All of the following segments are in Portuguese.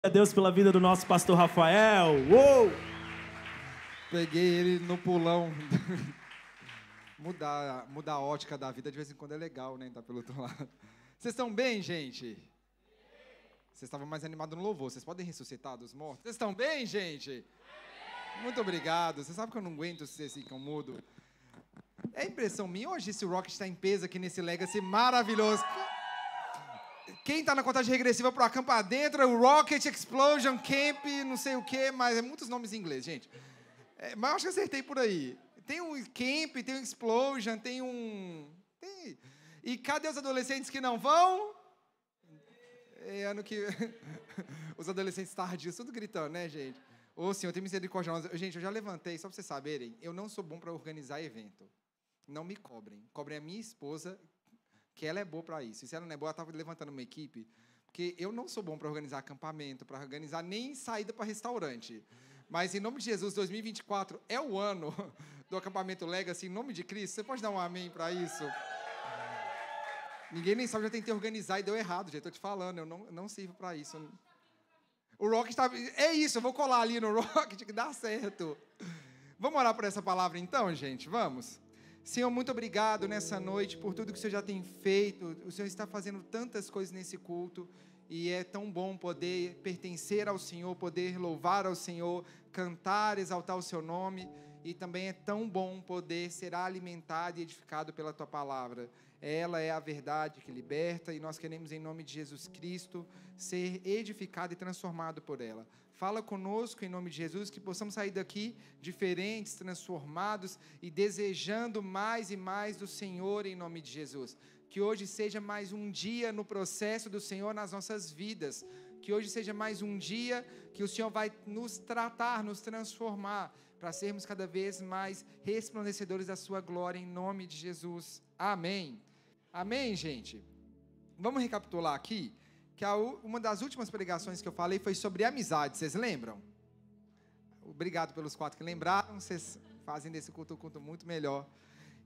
A Deus pela vida do nosso pastor Rafael. Uou! Peguei ele no pulão. Mudar a ótica da vida de vez em quando é legal, né? Tá pelo outro lado. Vocês estão bem, gente? Vocês estavam mais animados no louvor. Vocês podem ressuscitar dos mortos? Vocês estão bem, gente? Muito obrigado. Você sabe que eu não aguento ser assim que eu mudo. É impressão minha, hoje esse Rocket está em peso aqui nesse Legacy maravilhoso. Quem tá na contagem regressiva pro acampar dentro é o Rocket, Explosion, Camp, não sei o quê, mas é muitos nomes em inglês, gente. Mas eu acho que acertei por aí. Tem um Camp, tem um Explosion, E cadê os adolescentes que não vão? É ano que... Os adolescentes tardios, tudo gritando, né, gente? Ô, Senhor, tem misericórdia. Gente, eu já levantei, só pra vocês saberem, eu não sou bom para organizar evento. Não me cobrem. Cobrem a minha esposa, que ela é boa para isso. E se ela não é boa, ela estava levantando uma equipe, porque eu não sou bom para organizar acampamento, para organizar nem saída para restaurante. Mas, em nome de Jesus, 2024 é o ano do acampamento Legacy, em nome de Cristo. Você pode dar um amém para isso? Ninguém nem sabe, já tentei organizar e deu errado, já estou te falando, eu não sirvo para isso. O Rocket está... É isso, eu vou colar ali no Rocket, que dá certo. Vamos orar por essa palavra então, gente? Vamos? Senhor, muito obrigado nessa noite por tudo que o Senhor já tem feito. O Senhor está fazendo tantas coisas nesse culto e é tão bom poder pertencer ao Senhor, poder louvar ao Senhor, cantar, exaltar o Seu nome, e também é tão bom poder ser alimentado e edificado pela Tua palavra. Ela é a verdade que liberta e nós queremos, em nome de Jesus Cristo, ser edificado e transformado por ela. Fala conosco, em nome de Jesus, que possamos sair daqui diferentes, transformados e desejando mais e mais do Senhor, em nome de Jesus. Que hoje seja mais um dia no processo do Senhor nas nossas vidas. Que hoje seja mais um dia que o Senhor vai nos tratar, nos transformar, para sermos cada vez mais resplandecedores da sua glória, em nome de Jesus. Amém. Amém, gente? Vamos recapitular aqui, que uma das últimas pregações que eu falei foi sobre amizade, vocês lembram? Obrigado pelos 4 que lembraram, vocês fazem desse culto um culto muito melhor.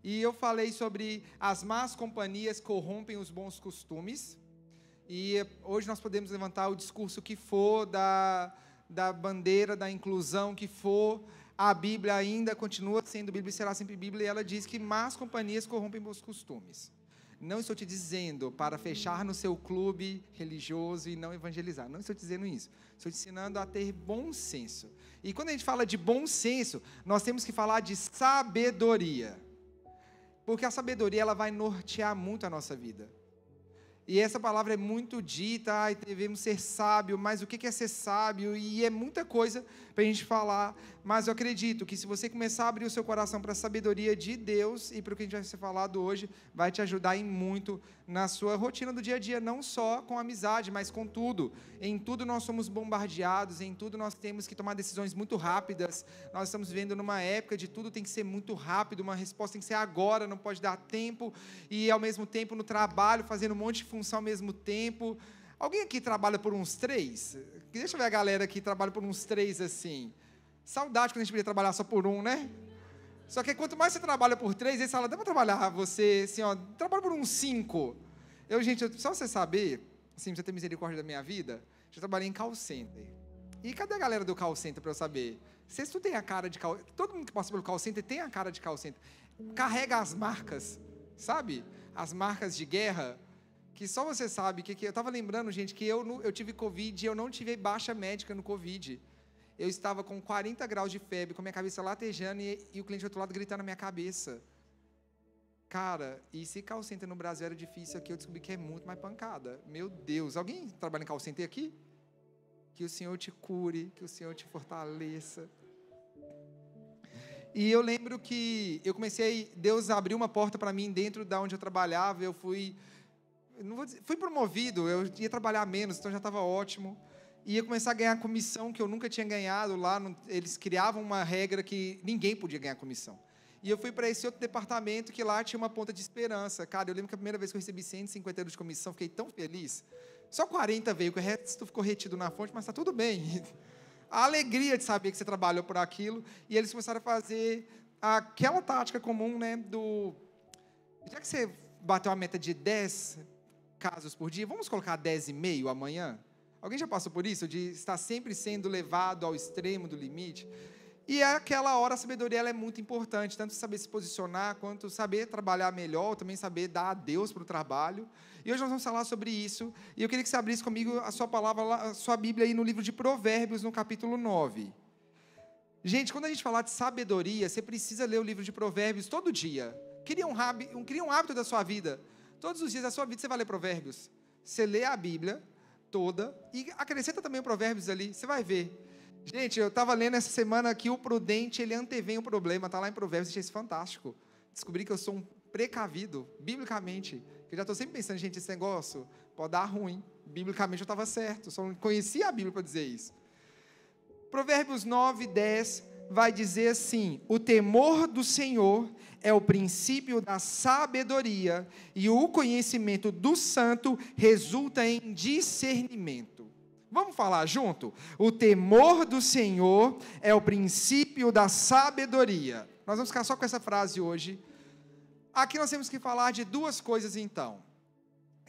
E eu falei sobre as más companhias corrompem os bons costumes, e hoje nós podemos levantar o discurso que for, da bandeira, da inclusão que for, a Bíblia ainda continua sendo Bíblia e será sempre Bíblia, e ela diz que más companhias corrompem bons costumes. Não estou te dizendo para fechar no seu clube religioso e não evangelizar. Não estou te dizendo isso. Estou te ensinando a ter bom senso. E quando a gente fala de bom senso, nós temos que falar de sabedoria. Porque a sabedoria ela vai nortear muito a nossa vida. E essa palavra é muito dita, devemos ser sábio, mas o que é ser sábio? E é muita coisa para a gente falar, mas eu acredito que se você começar a abrir o seu coração para a sabedoria de Deus e para o que a gente vai ser falado hoje, vai te ajudar em muito na sua rotina do dia a dia, não só com amizade, mas com tudo. Em tudo nós somos bombardeados, em tudo nós temos que tomar decisões muito rápidas, nós estamos vivendo numa época de tudo tem que ser muito rápido, uma resposta tem que ser agora, não pode dar tempo, e ao mesmo tempo no trabalho, fazendo um monte de função ao mesmo tempo. Alguém aqui trabalha por uns 3? Deixa eu ver a galera que trabalha por uns 3 assim. Saudade quando a gente podia trabalhar só por um, né? Só que quanto mais você trabalha por 3, aí você fala, dá para trabalhar você, assim, ó, trabalha por uns 5. Só você saber, assim, pra você ter misericórdia da minha vida, já trabalhei em call center. E cadê a galera do call center para eu saber? Vocês tudo tem a cara de call center, todo mundo que passa pelo call center tem a cara de call center. Carrega as marcas, sabe? As marcas de guerra, que só você sabe. Eu estava lembrando, gente, que eu tive Covid e eu não tive baixa médica no Covid. Eu estava com 40 graus de febre, com a minha cabeça latejando e o cliente do outro lado gritando na minha cabeça. Cara, e se call center no Brasil era difícil aqui, eu descobri que é muito mais pancada. Meu Deus, alguém trabalha em call center aqui? Que o Senhor te cure, que o Senhor te fortaleça. E eu lembro que Deus abriu uma porta para mim dentro da onde eu trabalhava, eu fui promovido, eu ia trabalhar menos, então já estava ótimo. Ia começar a ganhar comissão que eu nunca tinha ganhado lá. Eles criavam uma regra que ninguém podia ganhar comissão. E eu fui para esse outro departamento que lá tinha uma ponta de esperança. Cara, eu lembro que a primeira vez que eu recebi 150 euros de comissão, fiquei tão feliz. Só 40 veio, o resto ficou retido na fonte, mas está tudo bem. A alegria de saber que você trabalhou por aquilo. E eles começaram a fazer aquela tática comum, né, já que você bateu a meta de 10 casos por dia, vamos colocar 10,5 amanhã? Alguém já passou por isso? De estar sempre sendo levado ao extremo do limite? E aquela hora a sabedoria ela é muito importante, tanto saber se posicionar, quanto saber trabalhar melhor, também saber dar a Deus para o trabalho. E hoje nós vamos falar sobre isso, e eu queria que você abrisse comigo a sua palavra, a sua Bíblia aí no livro de Provérbios, no capítulo 9. Gente, quando a gente falar de sabedoria, você precisa ler o livro de Provérbios todo dia. Cria um hábito da sua vida. Todos os dias da sua vida você vai ler Provérbios. Você lê a Bíblia toda e acrescenta também o Provérbios ali, você vai ver. Gente, eu estava lendo essa semana que o prudente, ele antevém o problema, está lá em Provérbios, achei isso fantástico. Descobri que eu sou um precavido, biblicamente, que eu já estou sempre pensando, gente, esse negócio pode dar ruim. Biblicamente eu estava certo, só não conhecia a Bíblia para dizer isso. Provérbios 9, 10 vai dizer assim: o temor do Senhor é o princípio da sabedoria, e o conhecimento do santo resulta em discernimento. Vamos falar junto? O temor do Senhor é o princípio da sabedoria. Nós vamos ficar só com essa frase hoje. Aqui nós temos que falar de duas coisas então: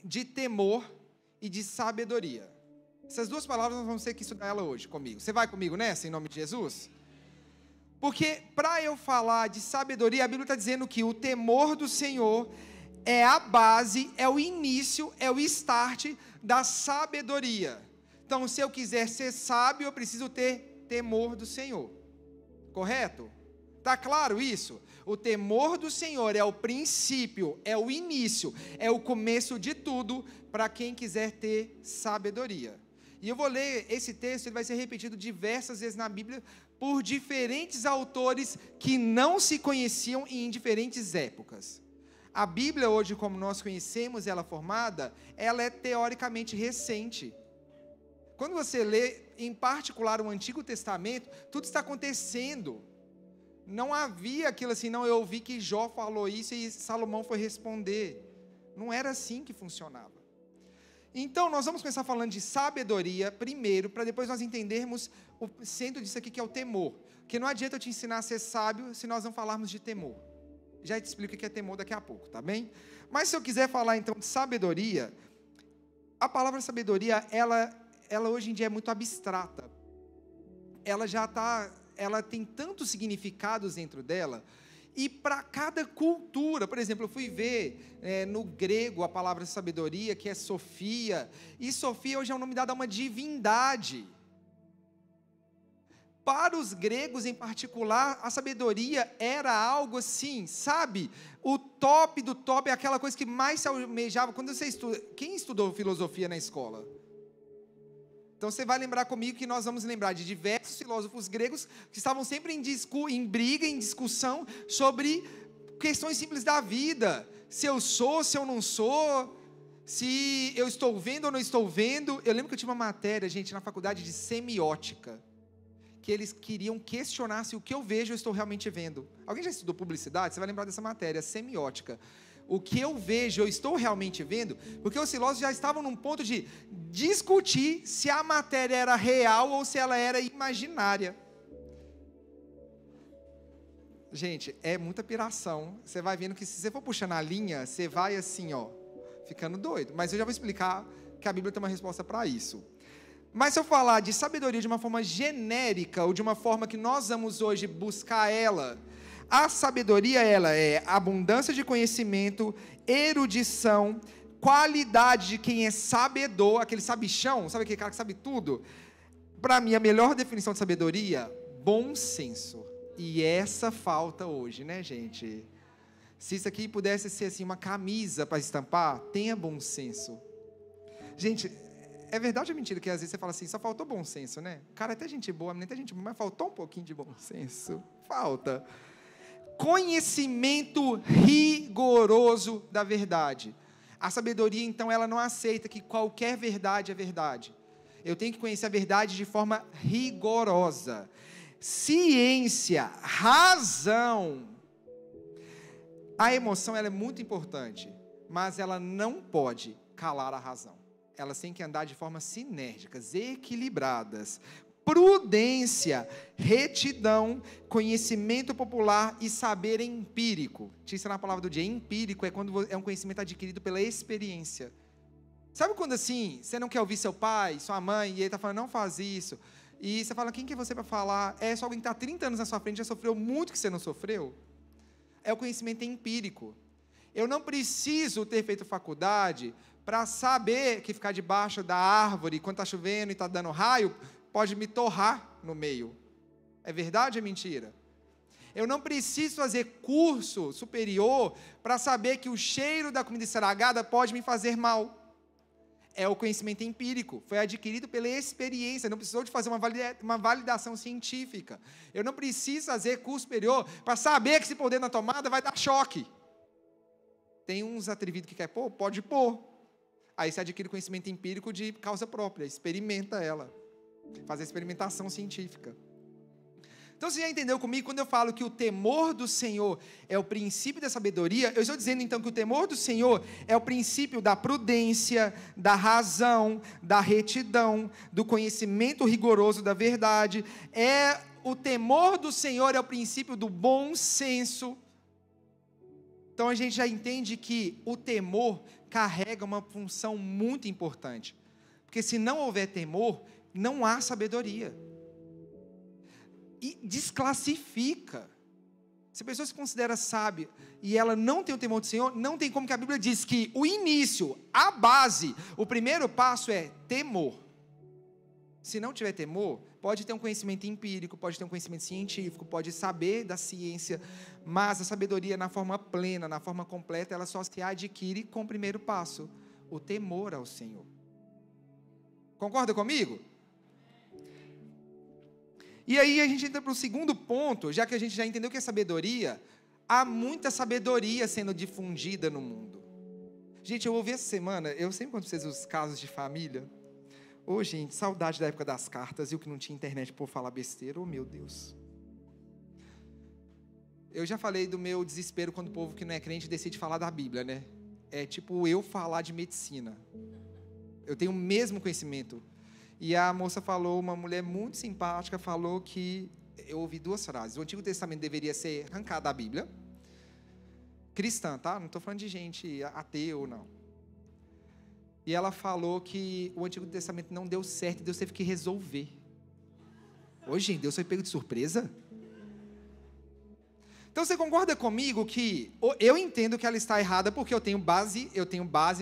de temor e de sabedoria. Essas duas palavras nós vamos ter que estudar ela hoje comigo. Você vai comigo nessa, em nome de Jesus? Porque para eu falar de sabedoria, a Bíblia está dizendo que o temor do Senhor é a base, é o início, é o start da sabedoria. Então, se eu quiser ser sábio, eu preciso ter temor do Senhor. Correto? Está claro isso? O temor do Senhor é o princípio, é o início, é o começo de tudo para quem quiser ter sabedoria. E eu vou ler esse texto, ele vai ser repetido diversas vezes na Bíblia por diferentes autores que não se conheciam em diferentes épocas. A Bíblia hoje, como nós conhecemos ela formada, ela é teoricamente recente. Quando você lê, em particular, o Antigo Testamento, tudo está acontecendo. Não havia aquilo assim, não, eu ouvi que Jó falou isso e Salomão foi responder. Não era assim que funcionava. Então, nós vamos começar falando de sabedoria primeiro, para depois nós entendermos o centro disso aqui, que é o temor. Porque não adianta eu te ensinar a ser sábio se nós não falarmos de temor. Já te explico o que é temor daqui a pouco, tá bem? Mas se eu quiser falar então de sabedoria, a palavra sabedoria, ela hoje em dia é muito abstrata. Ela tem tantos significados dentro dela, e para cada cultura, por exemplo, eu fui ver no grego a palavra sabedoria, que é Sofia, e Sofia hoje é um nome dado a uma divindade. Para os gregos em particular, a sabedoria era algo assim, sabe? O top do top é aquela coisa que mais se almejava. Quando você estuda, quem estudou filosofia na escola? Então você vai lembrar comigo que nós vamos lembrar de diversos filósofos gregos que estavam sempre em briga, em discussão sobre questões simples da vida. Se eu sou, se eu não sou, se eu estou vendo ou não estou vendo. Eu lembro que eu tinha uma matéria, gente, na faculdade de semiótica, que eles queriam questionar se o que eu vejo eu estou realmente vendo. Alguém já estudou publicidade? Você vai lembrar dessa matéria, semiótica. O que eu vejo, eu estou realmente vendo? Porque os filósofos já estavam num ponto de discutir se a matéria era real ou se ela era imaginária. Gente, é muita piração. Você vai vendo que se você for puxando a linha, você vai assim, ó, ficando doido. Mas eu já vou explicar que a Bíblia tem uma resposta para isso. Mas se eu falar de sabedoria de uma forma genérica, ou de uma forma que nós vamos hoje buscar ela, a sabedoria, ela é abundância de conhecimento, erudição, qualidade de quem é sabedor, aquele sabichão, sabe aquele cara que sabe tudo? Para mim, a melhor definição de sabedoria, bom senso. E essa falta hoje, né, gente? Se isso aqui pudesse ser assim, uma camisa para estampar, tenha bom senso. Gente, é verdade ou mentira que às vezes você fala assim, só faltou bom senso, né? Cara, até gente boa, até gente boa, mas faltou um pouquinho de bom senso. Falta. Conhecimento rigoroso da verdade. A sabedoria, então, ela não aceita que qualquer verdade é verdade. Eu tenho que conhecer a verdade de forma rigorosa. Ciência, razão. A emoção, ela é muito importante, mas ela não pode calar a razão. Elas têm que andar de forma sinérgicas, equilibradas. Prudência, retidão, conhecimento popular e saber empírico. Deixa eu ensinar a palavra do dia. Empírico é quando é um conhecimento adquirido pela experiência. Sabe quando assim, você não quer ouvir seu pai, sua mãe, e ele está falando, não faz isso. E você fala, quem que é você para falar? É só alguém que está 30 anos na sua frente, já sofreu muito que você não sofreu? É o conhecimento empírico. Eu não preciso ter feito faculdade para saber que ficar debaixo da árvore, quando está chovendo e está dando raio, pode me torrar no meio. É verdade ou é mentira? Eu não preciso fazer curso superior para saber que o cheiro da comida estragada pode me fazer mal. É o conhecimento empírico, foi adquirido pela experiência, não precisou de fazer uma validação científica. Eu não preciso fazer curso superior para saber que esse poder na tomada vai dar choque. Tem uns atrevidos que quer pôr, pode pôr. Aí você adquire conhecimento empírico de causa própria, experimenta ela, faz a experimentação científica. Então você já entendeu comigo, quando eu falo que o temor do Senhor é o princípio da sabedoria, eu estou dizendo então que o temor do Senhor é o princípio da prudência, da razão, da retidão, do conhecimento rigoroso da verdade. O temor do Senhor é o princípio do bom senso. Então a gente já entende que o temor carrega uma função muito importante. Porque se não houver temor, não há sabedoria. E desclassifica. Se a pessoa se considera sábia e ela não tem o temor do Senhor, não tem como, que a Bíblia diz que o início, a base, o primeiro passo é temor. Se não tiver temor, pode ter um conhecimento empírico, pode ter um conhecimento científico, pode saber da ciência, mas a sabedoria na forma plena, na forma completa, ela só se adquire com o primeiro passo, o temor ao Senhor. Concorda comigo? E aí a gente entra para o segundo ponto, já que a gente já entendeu que é sabedoria, há muita sabedoria sendo difundida no mundo. Gente, eu ouvi essa semana, eu sempre conto para vocês os casos de família. Ô, gente, saudade da época das cartas e o que não tinha internet por falar besteira, oh meu Deus. Eu já falei do meu desespero quando o povo que não é crente decide falar da Bíblia, né? É tipo eu falar de medicina. Eu tenho o mesmo conhecimento. E a moça falou, uma mulher muito simpática, falou que, eu ouvi duas frases, o Antigo Testamento deveria ser arrancado da Bíblia, cristã, tá? Não estou falando de gente ateu, não. E ela falou que o Antigo Testamento não deu certo e Deus teve que resolver. Ô, gente, Deus foi pego de surpresa? Então você concorda comigo que eu entendo que ela está errada porque eu tenho base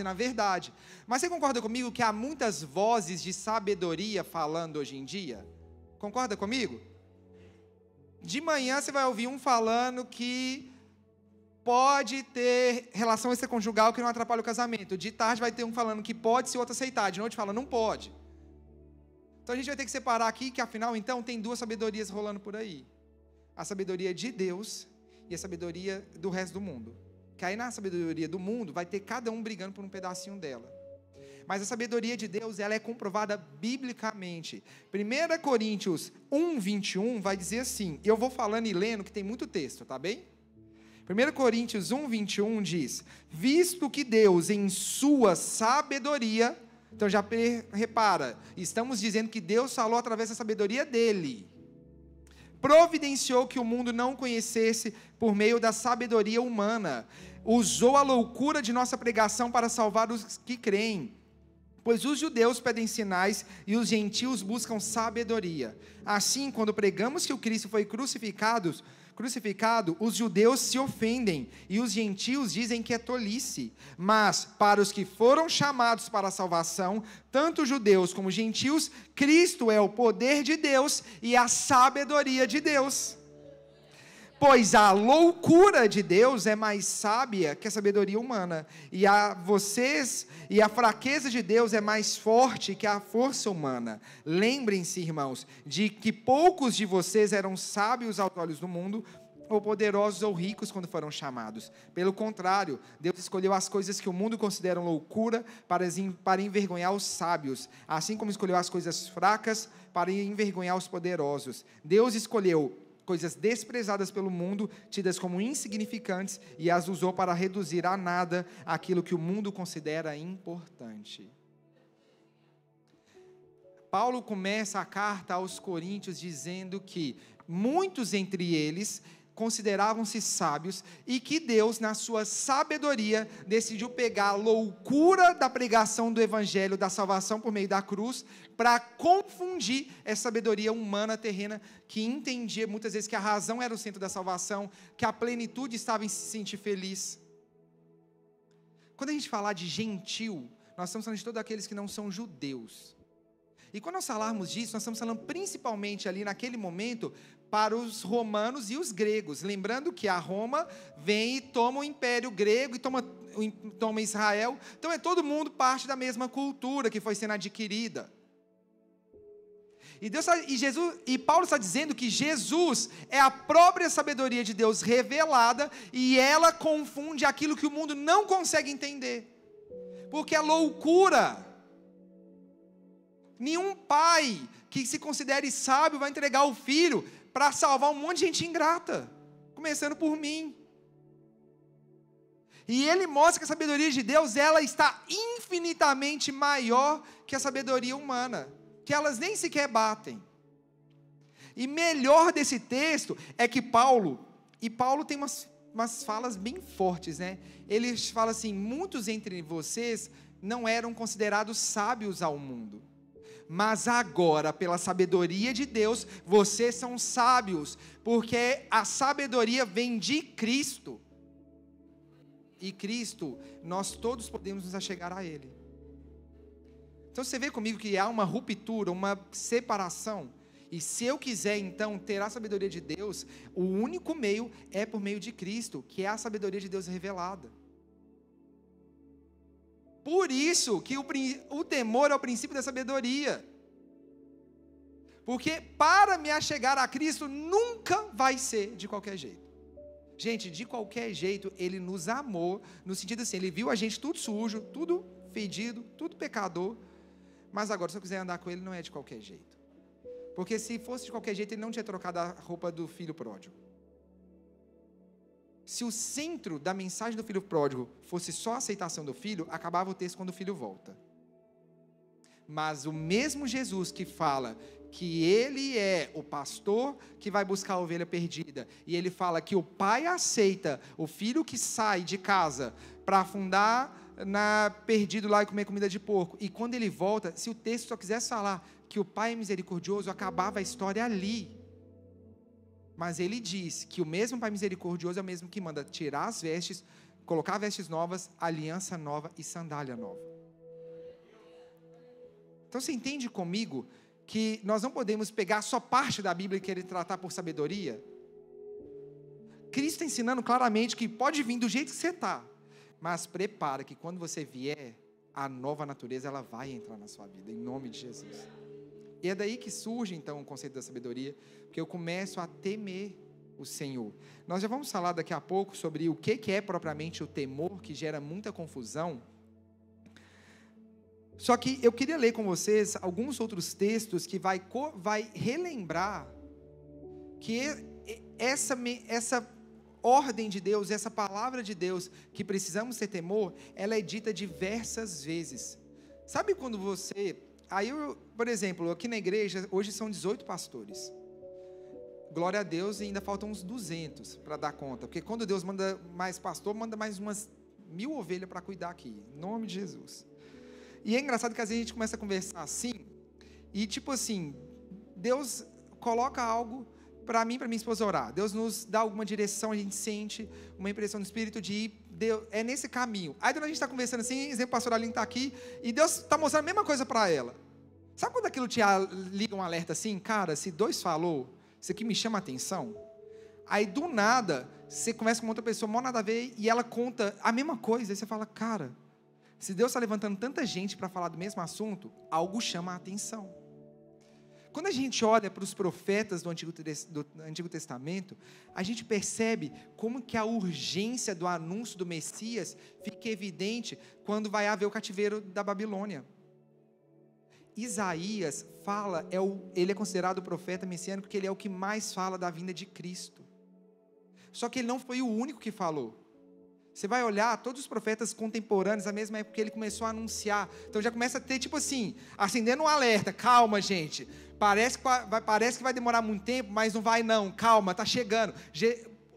na verdade. Mas você concorda comigo que há muitas vozes de sabedoria falando hoje em dia? Concorda comigo? De manhã você vai ouvir um falando que pode ter relação extraconjugal que não atrapalha o casamento. De tarde vai ter um falando que pode se o outro aceitar. De noite fala, não pode. Então a gente vai ter que separar aqui que afinal então tem duas sabedorias rolando por aí. A sabedoria de Deus e a sabedoria do resto do mundo. Que aí na sabedoria do mundo vai ter cada um brigando por um pedacinho dela. Mas a sabedoria de Deus, ela é comprovada biblicamente. 1 Coríntios 1:21 vai dizer assim, eu vou falando e lendo que tem muito texto, tá bem? 1 Coríntios 1:21 diz, visto que Deus em sua sabedoria, então já repara, estamos dizendo que Deus falou através da sabedoria dele, providenciou que o mundo não conhecesse por meio da sabedoria humana, usou a loucura de nossa pregação para salvar os que creem, pois os judeus pedem sinais e os gentios buscam sabedoria. Assim, quando pregamos que o Cristo foi crucificado, os judeus se ofendem e os gentios dizem que é tolice. Mas, para os que foram chamados para a salvação, tanto judeus como gentios, Cristo é o poder de Deus e a sabedoria de Deus. Pois a loucura de Deus é mais sábia que a sabedoria humana, e a fraqueza de Deus é mais forte que a força humana. Lembrem-se, irmãos, de que poucos de vocês eram sábios aos olhos do mundo, ou poderosos ou ricos quando foram chamados. Pelo contrário, Deus escolheu as coisas que o mundo considera loucura para envergonhar os sábios, assim como escolheu as coisas fracas para envergonhar os poderosos. Deus escolheu coisas desprezadas pelo mundo, tidas como insignificantes, e as usou para reduzir a nada aquilo que o mundo considera importante. Paulo começa a carta aos Coríntios dizendo que muitos entre eles consideravam-se sábios e que Deus, na sua sabedoria, decidiu pegar a loucura da pregação do evangelho da salvação por meio da cruz para confundir essa sabedoria humana terrena que entendia muitas vezes que a razão era o centro da salvação, que a plenitude estava em se sentir feliz. Quando a gente falar de gentil, nós estamos falando de todos aqueles que não são judeus. E quando nós falarmos disso, nós estamos falando principalmente ali naquele momento para os romanos e os gregos. Lembrando que a Roma vem e toma o Império Grego e toma Israel. Então é todo mundo parte da mesma cultura que foi sendo adquirida. E Paulo está dizendo que Jesus é a própria sabedoria de Deus revelada e ela confunde aquilo que o mundo não consegue entender. Porque é loucura. Nenhum pai que se considere sábio vai entregar o filho para salvar um monte de gente ingrata, começando por mim. E ele mostra que a sabedoria de Deus, ela está infinitamente maior que a sabedoria humana, que elas nem sequer batem. E melhor desse texto é que Paulo tem umas falas bem fortes, né? Ele fala assim: muitos entre vocês não eram considerados sábios ao mundo, mas agora, pela sabedoria de Deus, vocês são sábios, porque a sabedoria vem de Cristo. E Cristo, nós todos podemos nos achegar a Ele. Então você vê comigo que há uma ruptura, uma separação. E se eu quiser então ter a sabedoria de Deus, o único meio é por meio de Cristo, que é a sabedoria de Deus revelada. Por isso que o temor é o princípio da sabedoria. Porque para me achegar a Cristo nunca vai ser de qualquer jeito. Gente, de qualquer jeito Ele nos amou, no sentido assim, Ele viu a gente tudo sujo, tudo fedido, tudo pecador. Mas agora, se eu quiser andar com Ele, não é de qualquer jeito. Porque se fosse de qualquer jeito, Ele não tinha trocado a roupa do filho pródigo. Se o centro da mensagem do filho pródigo fosse só a aceitação do filho, acabava o texto quando o filho volta. Mas o mesmo Jesus que fala que Ele é o pastor que vai buscar a ovelha perdida, e Ele fala que o pai aceita o filho que sai de casa para afundar perdido lá e comer comida de porco, e quando ele volta, se o texto só quisesse falar que o pai é misericordioso, acabava a história ali. Mas ele diz que o mesmo pai misericordioso é o mesmo que manda tirar as vestes, colocar vestes novas, aliança nova e sandália nova. Então você entende comigo que nós não podemos pegar só parte da Bíblia e querer tratar por sabedoria? Cristo está ensinando claramente que pode vir do jeito que você está, mas prepara que quando você vier, a nova natureza ela vai entrar na sua vida, em nome de Jesus. E é daí que surge então o conceito da sabedoria, porque eu começo a temer o Senhor. Nós já vamos falar daqui a pouco sobre o que é propriamente o temor, que gera muita confusão. Só que eu queria ler com vocês alguns outros textos que vai relembrar que essa ordem de Deus, essa palavra de Deus, que precisamos ter temor, ela é dita diversas vezes. Sabe quando você... por exemplo, aqui na igreja, hoje são 18 pastores. Glória a Deus, e ainda faltam uns 200 para dar conta. Porque quando Deus manda mais pastor, manda mais umas 1000 ovelhas para cuidar aqui. Em nome de Jesus. E é engraçado que às vezes a gente começa a conversar assim, e tipo assim, Deus coloca algo para mim e para minha esposa orar. Deus nos dá alguma direção, a gente sente uma impressão do Espírito de ir, Deus, é nesse caminho. Aí quando a gente está conversando assim, exemplo, a pastora Aline está aqui, e Deus está mostrando a mesma coisa para ela. Sabe quando aquilo te liga um alerta assim? Cara, se 2 falou, isso aqui me chama a atenção. Aí do nada, você conversa com outra pessoa, mal nada a ver, e ela conta a mesma coisa, aí você fala, cara, se Deus está levantando tanta gente para falar do mesmo assunto, algo chama a atenção. Quando a gente olha para os profetas do Antigo Testamento, a gente percebe como que a urgência do anúncio do Messias fica evidente quando vai haver o cativeiro da Babilônia. Isaías fala, ele é considerado o profeta messiânico porque ele é o que mais fala da vinda de Cristo. Só que ele não foi o único que falou. Você vai olhar, todos os profetas contemporâneos, na mesma época que ele começou a anunciar. Então já começa a ter, tipo assim, acendendo um alerta. Calma, gente. Parece que vai demorar muito tempo, mas não vai não. Calma, está chegando.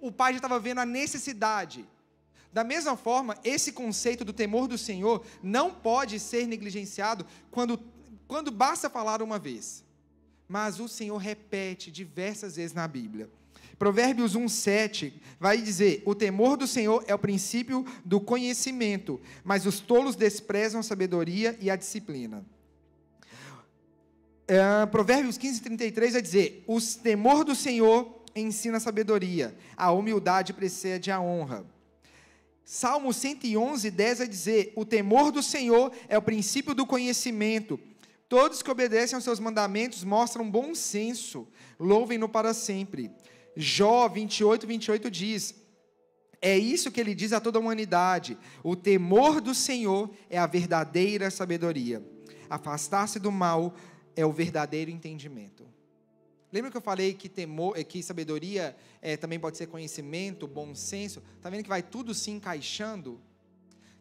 o pai já estava vendo a necessidade. Da mesma forma, esse conceito do temor do Senhor não pode ser negligenciado quando basta falar uma vez. Mas o Senhor repete diversas vezes na Bíblia. Provérbios 1:7 vai dizer: o temor do Senhor é o princípio do conhecimento, mas os tolos desprezam a sabedoria e a disciplina. Provérbios 15:33 vai dizer: o temor do Senhor ensina a sabedoria, a humildade precede a honra. Salmo 111:10 vai dizer: o temor do Senhor é o princípio do conhecimento, todos que obedecem aos seus mandamentos mostram bom senso, louvem-no para sempre. Jó 28:28 diz: é isso que ele diz a toda a humanidade, o temor do Senhor é a verdadeira sabedoria, afastar-se do mal é o verdadeiro entendimento. Lembra que eu falei que sabedoria também pode ser conhecimento, bom senso? Está vendo que vai tudo se encaixando?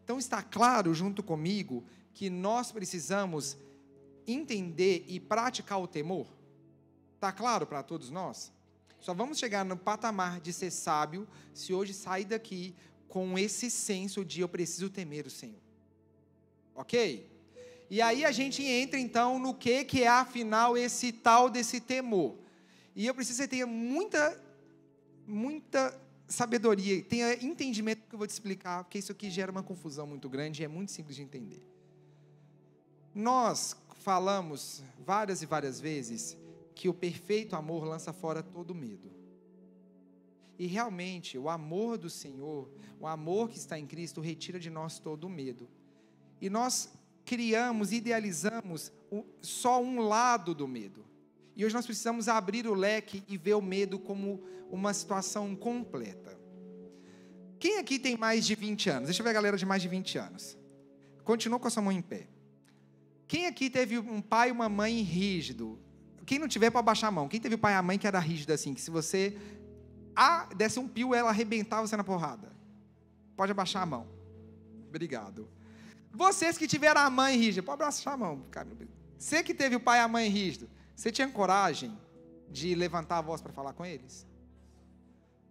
Então está claro junto comigo que nós precisamos entender e praticar o temor? Está claro para todos nós? Só vamos chegar no patamar de ser sábio se hoje sair daqui com esse senso de eu preciso temer o Senhor. Ok? E aí a gente entra então no que é afinal esse tal desse temor. E eu preciso que você tenha muita sabedoria, tenha entendimento do que eu vou te explicar, porque isso aqui gera uma confusão muito grande e é muito simples de entender. Nós falamos várias e várias vezes que o perfeito amor lança fora todo medo. E realmente o amor do Senhor, o amor que está em Cristo, retira de nós todo o medo. E nós criamos, idealizamos só um lado do medo. E hoje nós precisamos abrir o leque e ver o medo como uma situação completa. Quem aqui tem mais de 20 anos? Deixa eu ver a galera de mais de 20 anos. Continua com a sua mão em pé. Quem aqui teve um pai e uma mãe rígido? Quem não tiver, pode baixar a mão. Quem teve o pai e a mãe que era rígido assim, que se você desse um pio, ela arrebentava você na porrada? Pode abaixar a mão. Obrigado. Vocês que tiveram a mãe rígida, pode abaixar a mão. Você que teve o pai e a mãe rígido, você tinha coragem de levantar a voz para falar com eles?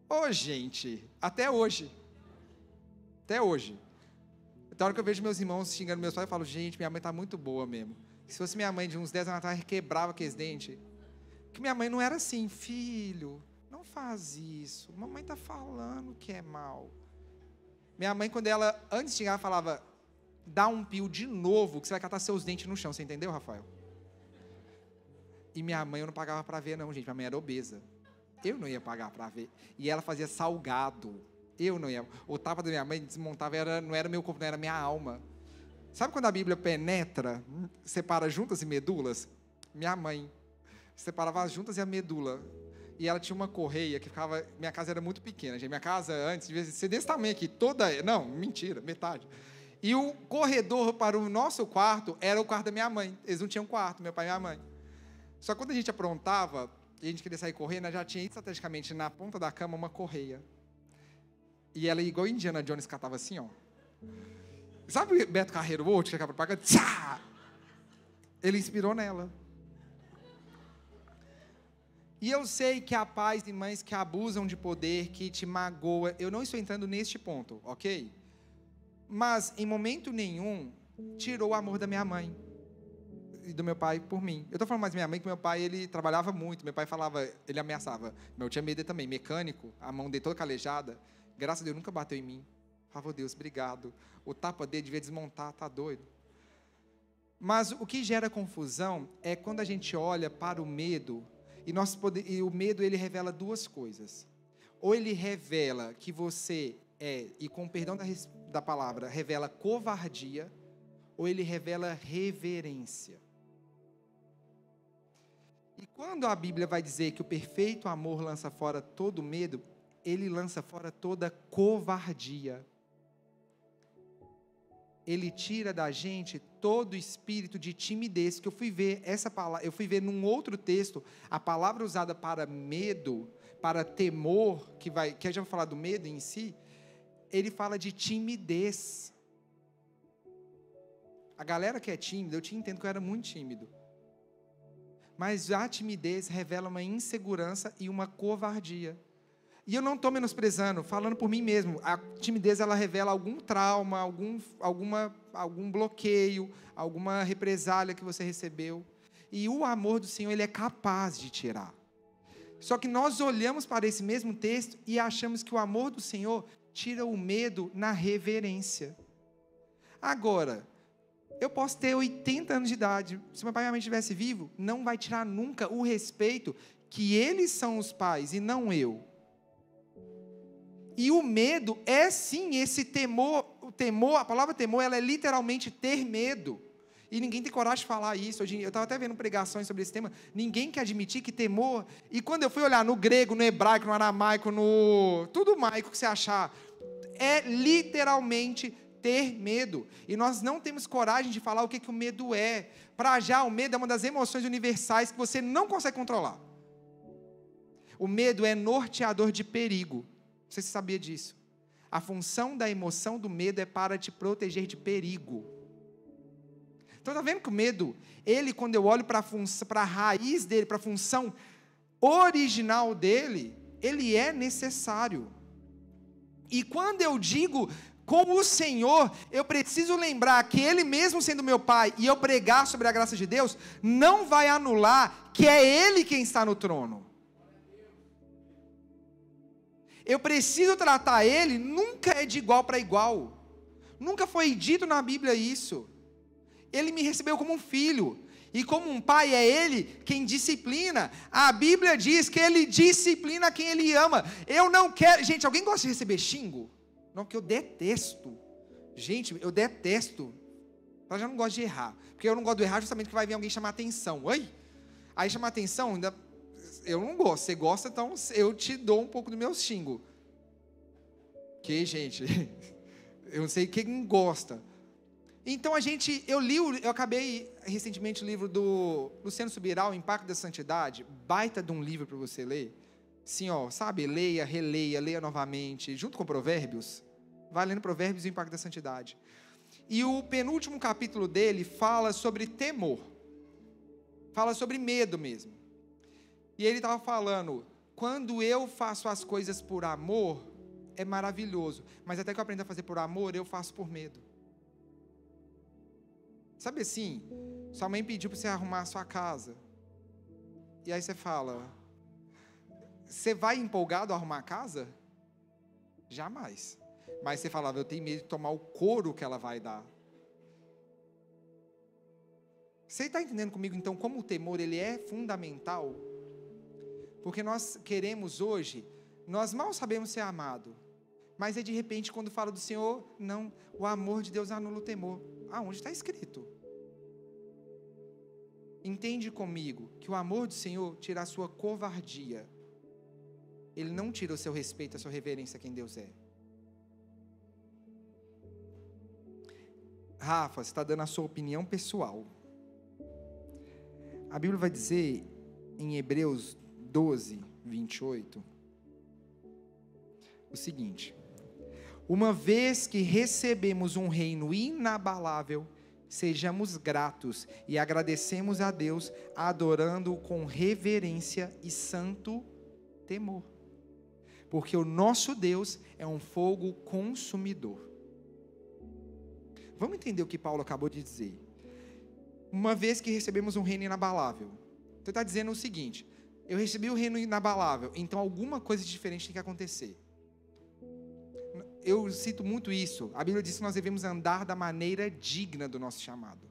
Ô, gente, até hoje. Até hoje. Até hora que eu vejo meus irmãos xingando meus pais, eu falo, gente, minha mãe está muito boa mesmo. Se fosse minha mãe de uns 10 anos atrás, quebrava aqueles dentes. Porque minha mãe não era assim, filho, não faz isso. Mamãe está falando que é mal. Minha mãe, quando ela, antes de chegar, falava, dá um pio de novo, que você vai catar seus dentes no chão. Você entendeu, Rafael? E minha mãe eu não pagava para ver, não, gente. Minha mãe era obesa. Eu não ia pagar para ver. E ela fazia salgado. Eu não ia. O tapa da minha mãe desmontava, não era meu corpo, não era minha alma. Sabe quando a Bíblia penetra, separa juntas e medulas? Minha mãe separava as juntas e a medula. E ela tinha uma correia que ficava... Minha casa era muito pequena, gente. Minha casa antes devia ser desse tamanho aqui, toda... Não, mentira, metade. E o corredor para o nosso quarto era o quarto da minha mãe. Eles não tinham quarto, meu pai e minha mãe. Só que quando a gente aprontava, e a gente queria sair correndo, já tinha estrategicamente na ponta da cama uma correia. E ela, igual Indiana Jones, catava assim, ó. Sabe o Beto Carreiro, outro, que chegava para cá? Tchá! Ele inspirou nela. E eu sei que há pais e mães que abusam de poder, que te magoam. Eu não estou entrando neste ponto, ok? Mas, em momento nenhum, tirou o amor da minha mãe e do meu pai por mim. Eu estou falando mais da minha mãe, que meu pai, ele trabalhava muito. Meu pai falava, ele ameaçava. Meu tinha medo também, mecânico, a mão dele toda calejada. Graças a Deus, nunca bateu em mim. Falava, Deus, obrigado. O tapa dele devia desmontar, tá doido. Mas o que gera confusão é quando a gente olha para o medo, e o medo, ele revela duas coisas. Ou ele revela que você e com perdão da palavra, revela covardia, ou ele revela reverência. E quando a Bíblia vai dizer que o perfeito amor lança fora todo medo, ele lança fora toda covardia. Ele tira da gente todo espírito de timidez, que eu fui ver essa palavra, eu fui ver num outro texto, a palavra usada para medo, para temor, que a gente vai falar do medo em si, ele fala de timidez. A galera que é tímida, eu te entendo que eu era muito tímido. Mas a timidez revela uma insegurança e uma covardia. E eu não estou menosprezando, falando por mim mesmo. A timidez, ela revela algum trauma, algum bloqueio, alguma represália que você recebeu. E o amor do Senhor, Ele é capaz de tirar. Só que nós olhamos para esse mesmo texto e achamos que o amor do Senhor tira o medo na reverência. Agora, eu posso ter 80 anos de idade, se meu pai e minha mãe estivesse vivo, não vai tirar nunca o respeito que eles são os pais e não eu. E o medo é sim esse temor, a palavra temor, ela é literalmente ter medo. E ninguém tem coragem de falar isso. Eu estava até vendo pregações sobre esse tema, ninguém quer admitir que temor, e quando eu fui olhar no grego, no hebraico, no aramaico, no tudo maico que você achar, é literalmente ter medo. E nós não temos coragem de falar o que o medo é. Para já, o medo é uma das emoções universais que você não consegue controlar. O medo é norteador de perigo. Não sei se você sabia disso. A função da emoção do medo é para te proteger de perigo. Então, está vendo que o medo, ele, quando eu olho para a raiz dele, para a função original dele, ele é necessário. E quando eu digo com o Senhor, eu preciso lembrar que Ele mesmo sendo meu Pai, e eu pregar sobre a graça de Deus, não vai anular que é Ele quem está no trono. Eu preciso tratar Ele, nunca é de igual para igual. Nunca foi dito na Bíblia isso. Ele me recebeu como um filho. E como um pai, é Ele quem disciplina. A Bíblia diz que Ele disciplina quem Ele ama. Eu não quero... Gente, alguém gosta de receber xingo? Não, porque eu detesto. Gente, eu detesto. Eu já não gosto de errar. Porque eu não gosto de errar justamente porque vai vir alguém chamar atenção. Oi? Aí chamar atenção, ainda... eu não gosto. Você gosta, então eu te dou um pouco do meu xingo. Que, gente... eu não sei quem gosta. Então eu acabei recentemente o livro do Luciano Subirá, O Impacto da Santidade, baita de um livro para você ler. Sim, ó, sabe, leia, releia, leia novamente, junto com Provérbios, vai lendo Provérbios e o Impacto da Santidade. E o penúltimo capítulo dele fala sobre temor, fala sobre medo mesmo. E ele estava falando, quando eu faço as coisas por amor, é maravilhoso, mas até que eu aprenda a fazer por amor, eu faço por medo. Sabe assim, sua mãe pediu para você arrumar a sua casa. E aí você fala, você vai empolgado a arrumar a casa? Jamais. Mas você falava, eu tenho medo de tomar o couro que ela vai dar. Você está entendendo comigo, então, como o temor ele é fundamental? Porque nós queremos hoje, nós mal sabemos ser amado. Mas é de repente, quando fala do Senhor, não, o amor de Deus anula o temor. Aonde está escrito? Entende comigo que o amor do Senhor tira a sua covardia. Ele não tira o seu respeito, a sua reverência a quem Deus é. Rafa, você está dando a sua opinião pessoal. A Bíblia vai dizer em Hebreus 12, 28, o seguinte: uma vez que recebemos um reino inabalável, sejamos gratos e agradecemos a Deus, adorando-o com reverência e santo temor. Porque o nosso Deus é um fogo consumidor. Vamos entender o que Paulo acabou de dizer. Uma vez que recebemos um reino inabalável, então está dizendo o seguinte: eu recebi o reino inabalável, então alguma coisa diferente tem que acontecer. Eu cito muito isso. A Bíblia diz que nós devemos andar da maneira digna do nosso chamado.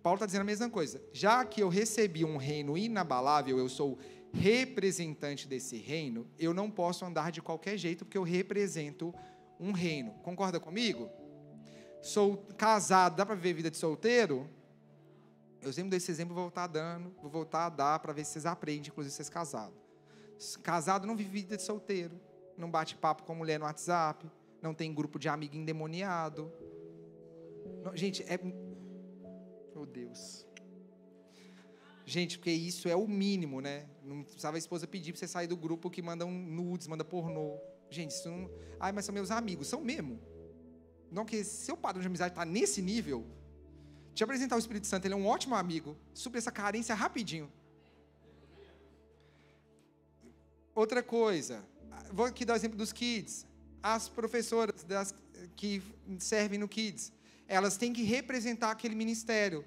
Paulo está dizendo a mesma coisa. Já que eu recebi um reino inabalável, eu sou representante desse reino, eu não posso andar de qualquer jeito, porque eu represento um reino. Concorda comigo? Sou casado, dá para viver vida de solteiro? Eu sempre dou esse exemplo, vou voltar a dar, para ver se vocês aprendem, inclusive vocês casados. Casado não vive vida de solteiro. Não bate papo com a mulher no WhatsApp, não tem grupo de amigo endemoniado. Não, gente, oh Deus. Gente, porque isso é o mínimo, né? Não precisava a esposa pedir para você sair do grupo que manda nudes, manda pornô. Gente, isso não... Ai, mas são meus amigos, são mesmo. Não, que seu padrão de amizade está nesse nível. Te apresentar o Espírito Santo, ele é um ótimo amigo. Supre essa carência rapidinho. Outra coisa, vou aqui dar o exemplo dos kids. As professoras que servem no kids, elas têm que representar aquele ministério.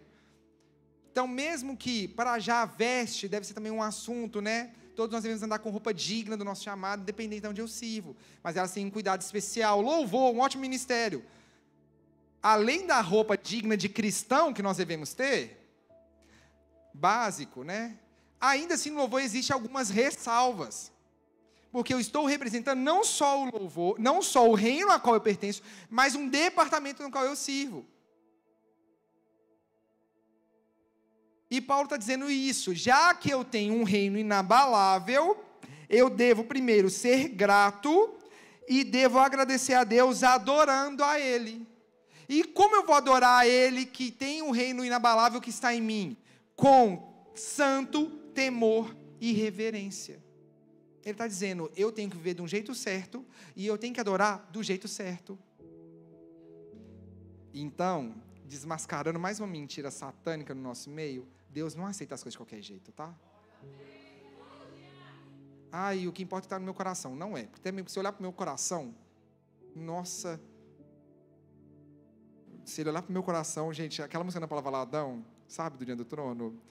Então, mesmo que para já a veste deve ser também um assunto, né? Todos nós devemos andar com roupa digna do nosso chamado, independente de onde eu sirvo. Mas elas têm um cuidado especial. Louvor, um ótimo ministério. Além da roupa digna de cristão que nós devemos ter, básico, né? Ainda assim, no louvor existe algumas ressalvas. Porque eu estou representando não só o louvor, não só o reino a qual eu pertenço, mas um departamento no qual eu sirvo. E Paulo está dizendo isso, já que eu tenho um reino inabalável, eu devo primeiro ser grato e devo agradecer a Deus adorando a Ele. E como eu vou adorar a Ele que tem um reino inabalável que está em mim? Com santo temor e reverência. Ele está dizendo, eu tenho que viver de um jeito certo e eu tenho que adorar do jeito certo. Então, desmascarando mais uma mentira satânica no nosso meio, Deus não aceita as coisas de qualquer jeito, tá? E o que importa está no meu coração. Não é. Porque se eu olhar para o meu coração, nossa... Se ele olhar para o meu coração, gente, aquela música da palavra Ladão, sabe, do Dia do Trono?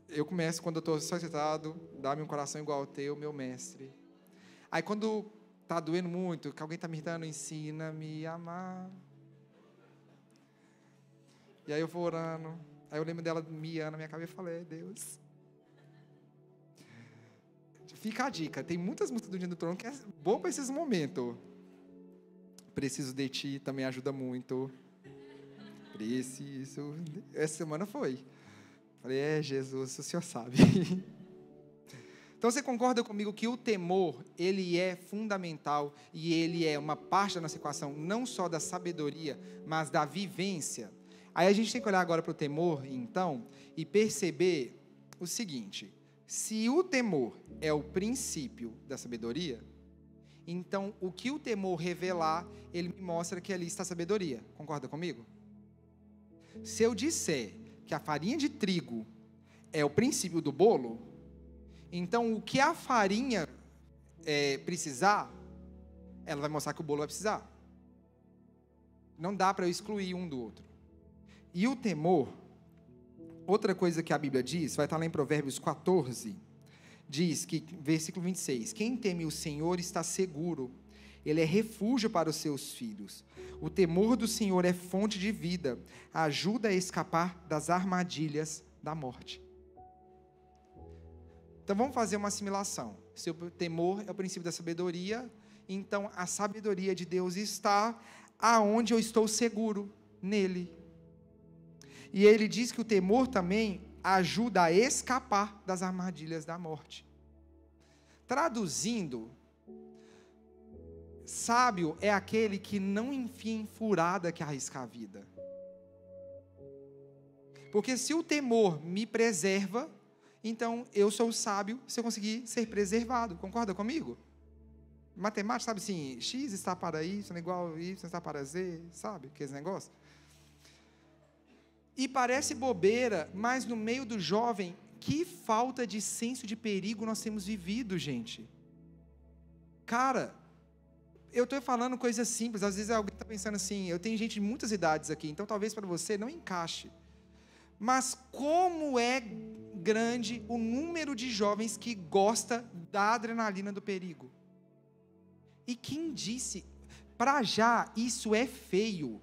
Eu começo, quando eu estou solicitado, dá-me um coração igual ao teu, meu mestre. Aí quando está doendo muito, que alguém está me irritando, ensina-me a amar. E aí eu vou orando, aí eu lembro dela miando na minha cabeça e falei, Deus. Fica a dica, tem muitas músicas do Dia do Trono que é boa para esses momentos. Preciso de ti, também ajuda muito. Preciso. Essa semana foi. Falei, Jesus, o Senhor sabe. Então, você concorda comigo que o temor, ele é fundamental e ele é uma parte da nossa equação, não só da sabedoria, mas da vivência? Aí a gente tem que olhar agora para o temor, então, e perceber o seguinte, se o temor é o princípio da sabedoria, então, o que o temor revelar, ele me mostra que ali está a sabedoria. Concorda comigo? Se eu disser que a farinha de trigo é o princípio do bolo, então o que a farinha precisar, ela vai mostrar que o bolo vai precisar. Não dá para eu excluir um do outro. E o temor, outra coisa que a Bíblia diz, vai estar lá em Provérbios 14, diz que, versículo 26, quem teme o Senhor está seguro, ele é refúgio para os seus filhos. O temor do Senhor é fonte de vida, ajuda a escapar das armadilhas da morte. Então vamos fazer uma assimilação. Se o temor é o princípio da sabedoria, então a sabedoria de Deus está aonde eu estou seguro, nele. E ele diz que o temor também ajuda a escapar das armadilhas da morte. Traduzindo, sábio é aquele que não enfia em furada que arrisca a vida. Porque se o temor me preserva, então eu sou sábio se eu conseguir ser preservado. Concorda comigo? Matemática, sabe assim, X está para Y igual a Y está para Z, sabe? Aqueles negócios. E parece bobeira, mas no meio do jovem, que falta de senso de perigo nós temos vivido, gente. Cara, eu estou falando coisas simples, às vezes alguém está pensando assim, eu tenho gente de muitas idades aqui, então talvez para você não encaixe. Mas como é grande o número de jovens que gosta da adrenalina do perigo. E quem disse, para já isso é feio.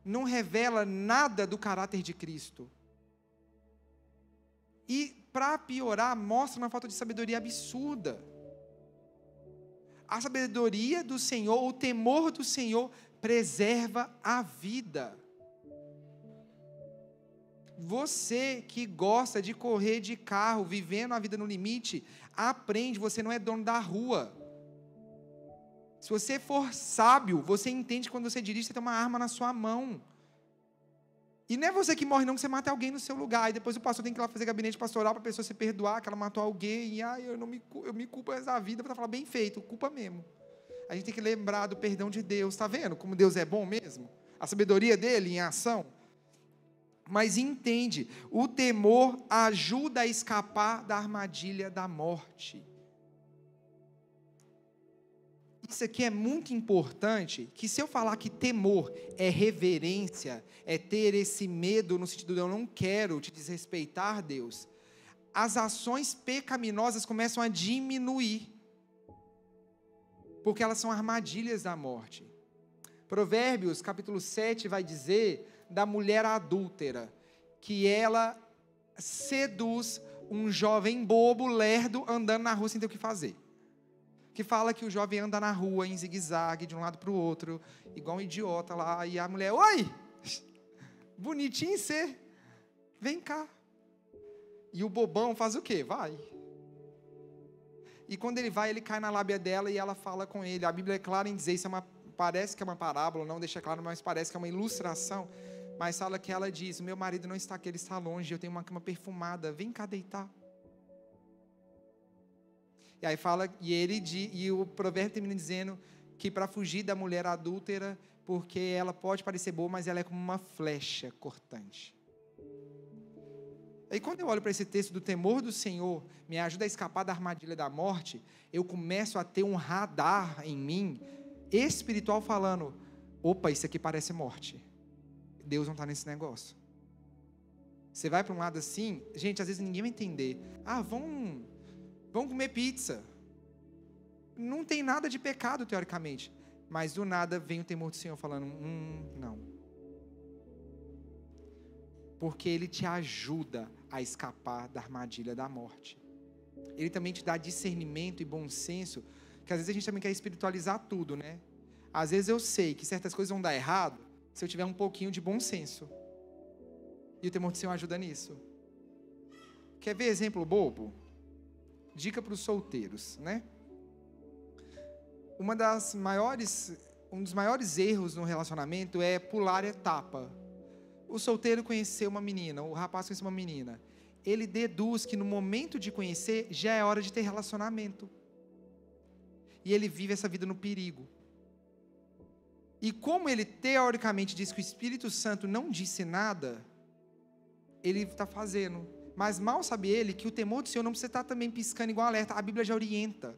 Não revela nada do caráter de Cristo. E, para piorar, mostra uma falta de sabedoria absurda. A sabedoria do Senhor, o temor do Senhor, preserva a vida. Você que gosta de correr de carro, vivendo a vida no limite, aprende, você não é dono da rua. Se você for sábio, você entende que quando você dirige, você tem uma arma na sua mão. E não é você que morre não, que você mata alguém no seu lugar. E depois o pastor tem que ir lá fazer gabinete pastoral para a pessoa se perdoar, que ela matou alguém. E eu me culpo da vida, para falar bem feito, culpa mesmo. A gente tem que lembrar do perdão de Deus. Está vendo como Deus é bom mesmo? A sabedoria dele em ação. Mas entende, o temor ajuda a escapar da armadilha da morte. Isso aqui é muito importante, que se eu falar que temor é reverência, é ter esse medo no sentido de eu não quero te desrespeitar, Deus, as ações pecaminosas começam a diminuir, porque elas são armadilhas da morte. Provérbios, capítulo 7, vai dizer da mulher adúltera, que ela seduz um jovem bobo, lerdo, andando na rua sem ter o que fazer. Que fala que o jovem anda na rua em zigue-zague, de um lado para o outro, igual um idiota lá, e a mulher, oi, bonitinho você, vem cá. E o bobão faz o quê? Vai. E quando ele vai, ele cai na lábia dela e ela fala com ele. A Bíblia é clara em dizer, isso parece que é uma parábola, não deixa claro, mas parece que é uma ilustração. Mas fala que ela diz, meu marido não está aqui, ele está longe, eu tenho uma cama perfumada, vem cá deitar. E aí fala, e o provérbio termina dizendo que para fugir da mulher adúltera, porque ela pode parecer boa, mas ela é como uma flecha cortante. Aí quando eu olho para esse texto do temor do Senhor, me ajuda a escapar da armadilha da morte, eu começo a ter um radar em mim, espiritual, falando, opa, isso aqui parece morte. Deus não está nesse negócio. Você vai para um lado assim, gente, às vezes ninguém vai entender. Vamos comer pizza. Não tem nada de pecado, teoricamente. Mas do nada vem o temor do Senhor falando, não. Porque Ele te ajuda a escapar da armadilha da morte. Ele também te dá discernimento e bom senso, que às vezes a gente também quer espiritualizar tudo, né? Às vezes eu sei que certas coisas vão dar errado, se eu tiver um pouquinho de bom senso. E o temor do Senhor ajuda nisso. Quer ver exemplo bobo? Dica para os solteiros, né? Um dos maiores erros no relacionamento é pular etapa. O solteiro conheceu uma menina, o rapaz conheceu uma menina. Ele deduz que no momento de conhecer, já é hora de ter relacionamento. E ele vive essa vida no perigo. E como ele teoricamente diz que o Espírito Santo não disse nada, ele está fazendo. Mas mal sabe ele que o temor do Senhor não precisa estar também piscando igual alerta. A Bíblia já orienta.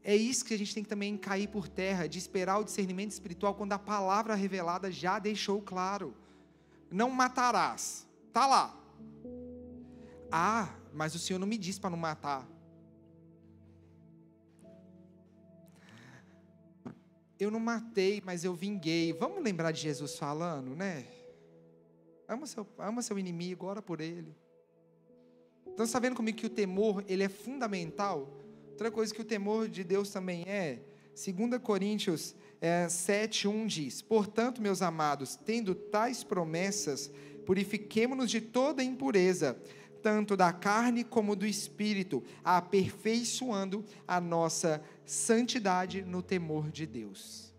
É isso que a gente tem que também cair por terra, de esperar o discernimento espiritual quando a palavra revelada já deixou claro. Não matarás. Está lá. Mas o Senhor não me disse para não matar. Eu não matei, mas eu vinguei. Vamos lembrar de Jesus falando, né? Ama seu inimigo, ora por ele. Então, você está vendo comigo que o temor, ele é fundamental? Outra coisa que o temor de Deus também 2 Coríntios 7:1 diz, portanto, meus amados, tendo tais promessas, purifiquemo-nos de toda impureza, tanto da carne como do espírito, aperfeiçoando a nossa santidade no temor de Deus.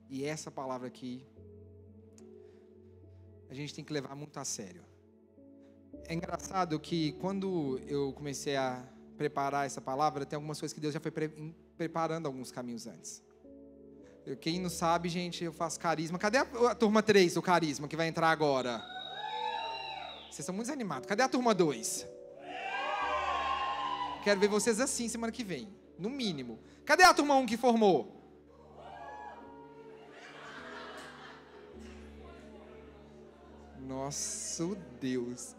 E essa palavra aqui, a gente tem que levar muito a sério. É engraçado que quando eu comecei a preparar essa palavra, tem algumas coisas que Deus já foi preparando alguns caminhos antes. Quem não sabe, gente, eu faço carisma. Cadê a turma 3 do carisma que vai entrar agora? Vocês são muito desanimados. Cadê a turma 2? Quero ver vocês assim semana que vem, no mínimo. Cadê a turma 1 que formou? Nosso Deus.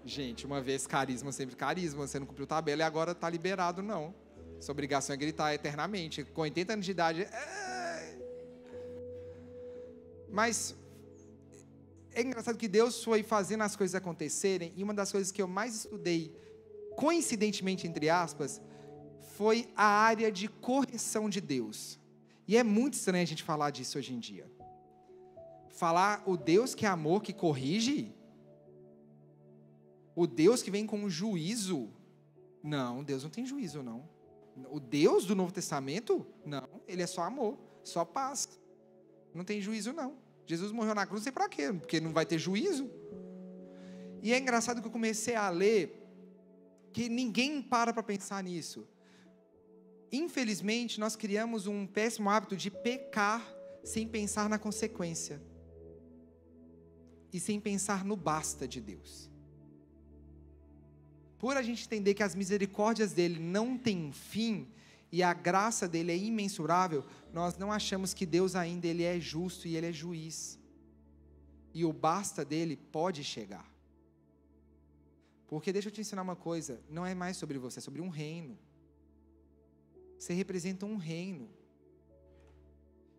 Gente, uma vez carisma, sempre carisma. Você não cumpriu tabela e agora está liberado, não. Sua obrigação é gritar eternamente. Com 80 anos de idade. Mas é engraçado que Deus foi fazendo as coisas acontecerem. E uma das coisas que eu mais estudei, coincidentemente, entre aspas, foi a área de correção de Deus. E é muito estranho a gente falar disso hoje em dia. Falar o Deus que é amor, que corrige? O Deus que vem com juízo? Não, Deus não tem juízo, não. O Deus do Novo Testamento? Não, Ele é só amor, só paz. Não tem juízo, não. Jesus morreu na cruz, não sei para quê, porque não vai ter juízo. E é engraçado que eu comecei a ler, que ninguém para pensar nisso. Infelizmente, nós criamos um péssimo hábito de pecar sem pensar na consequência. E sem pensar no basta de Deus. por a gente entender que as misericórdias dele não têm fim e a graça dele é imensurável, nós não achamos que Deus ainda ele é justo e ele é juiz. E o basta dele pode chegar. Porque deixa eu te ensinar uma coisa, não é mais sobre você, é sobre um reino. Você representa um reino.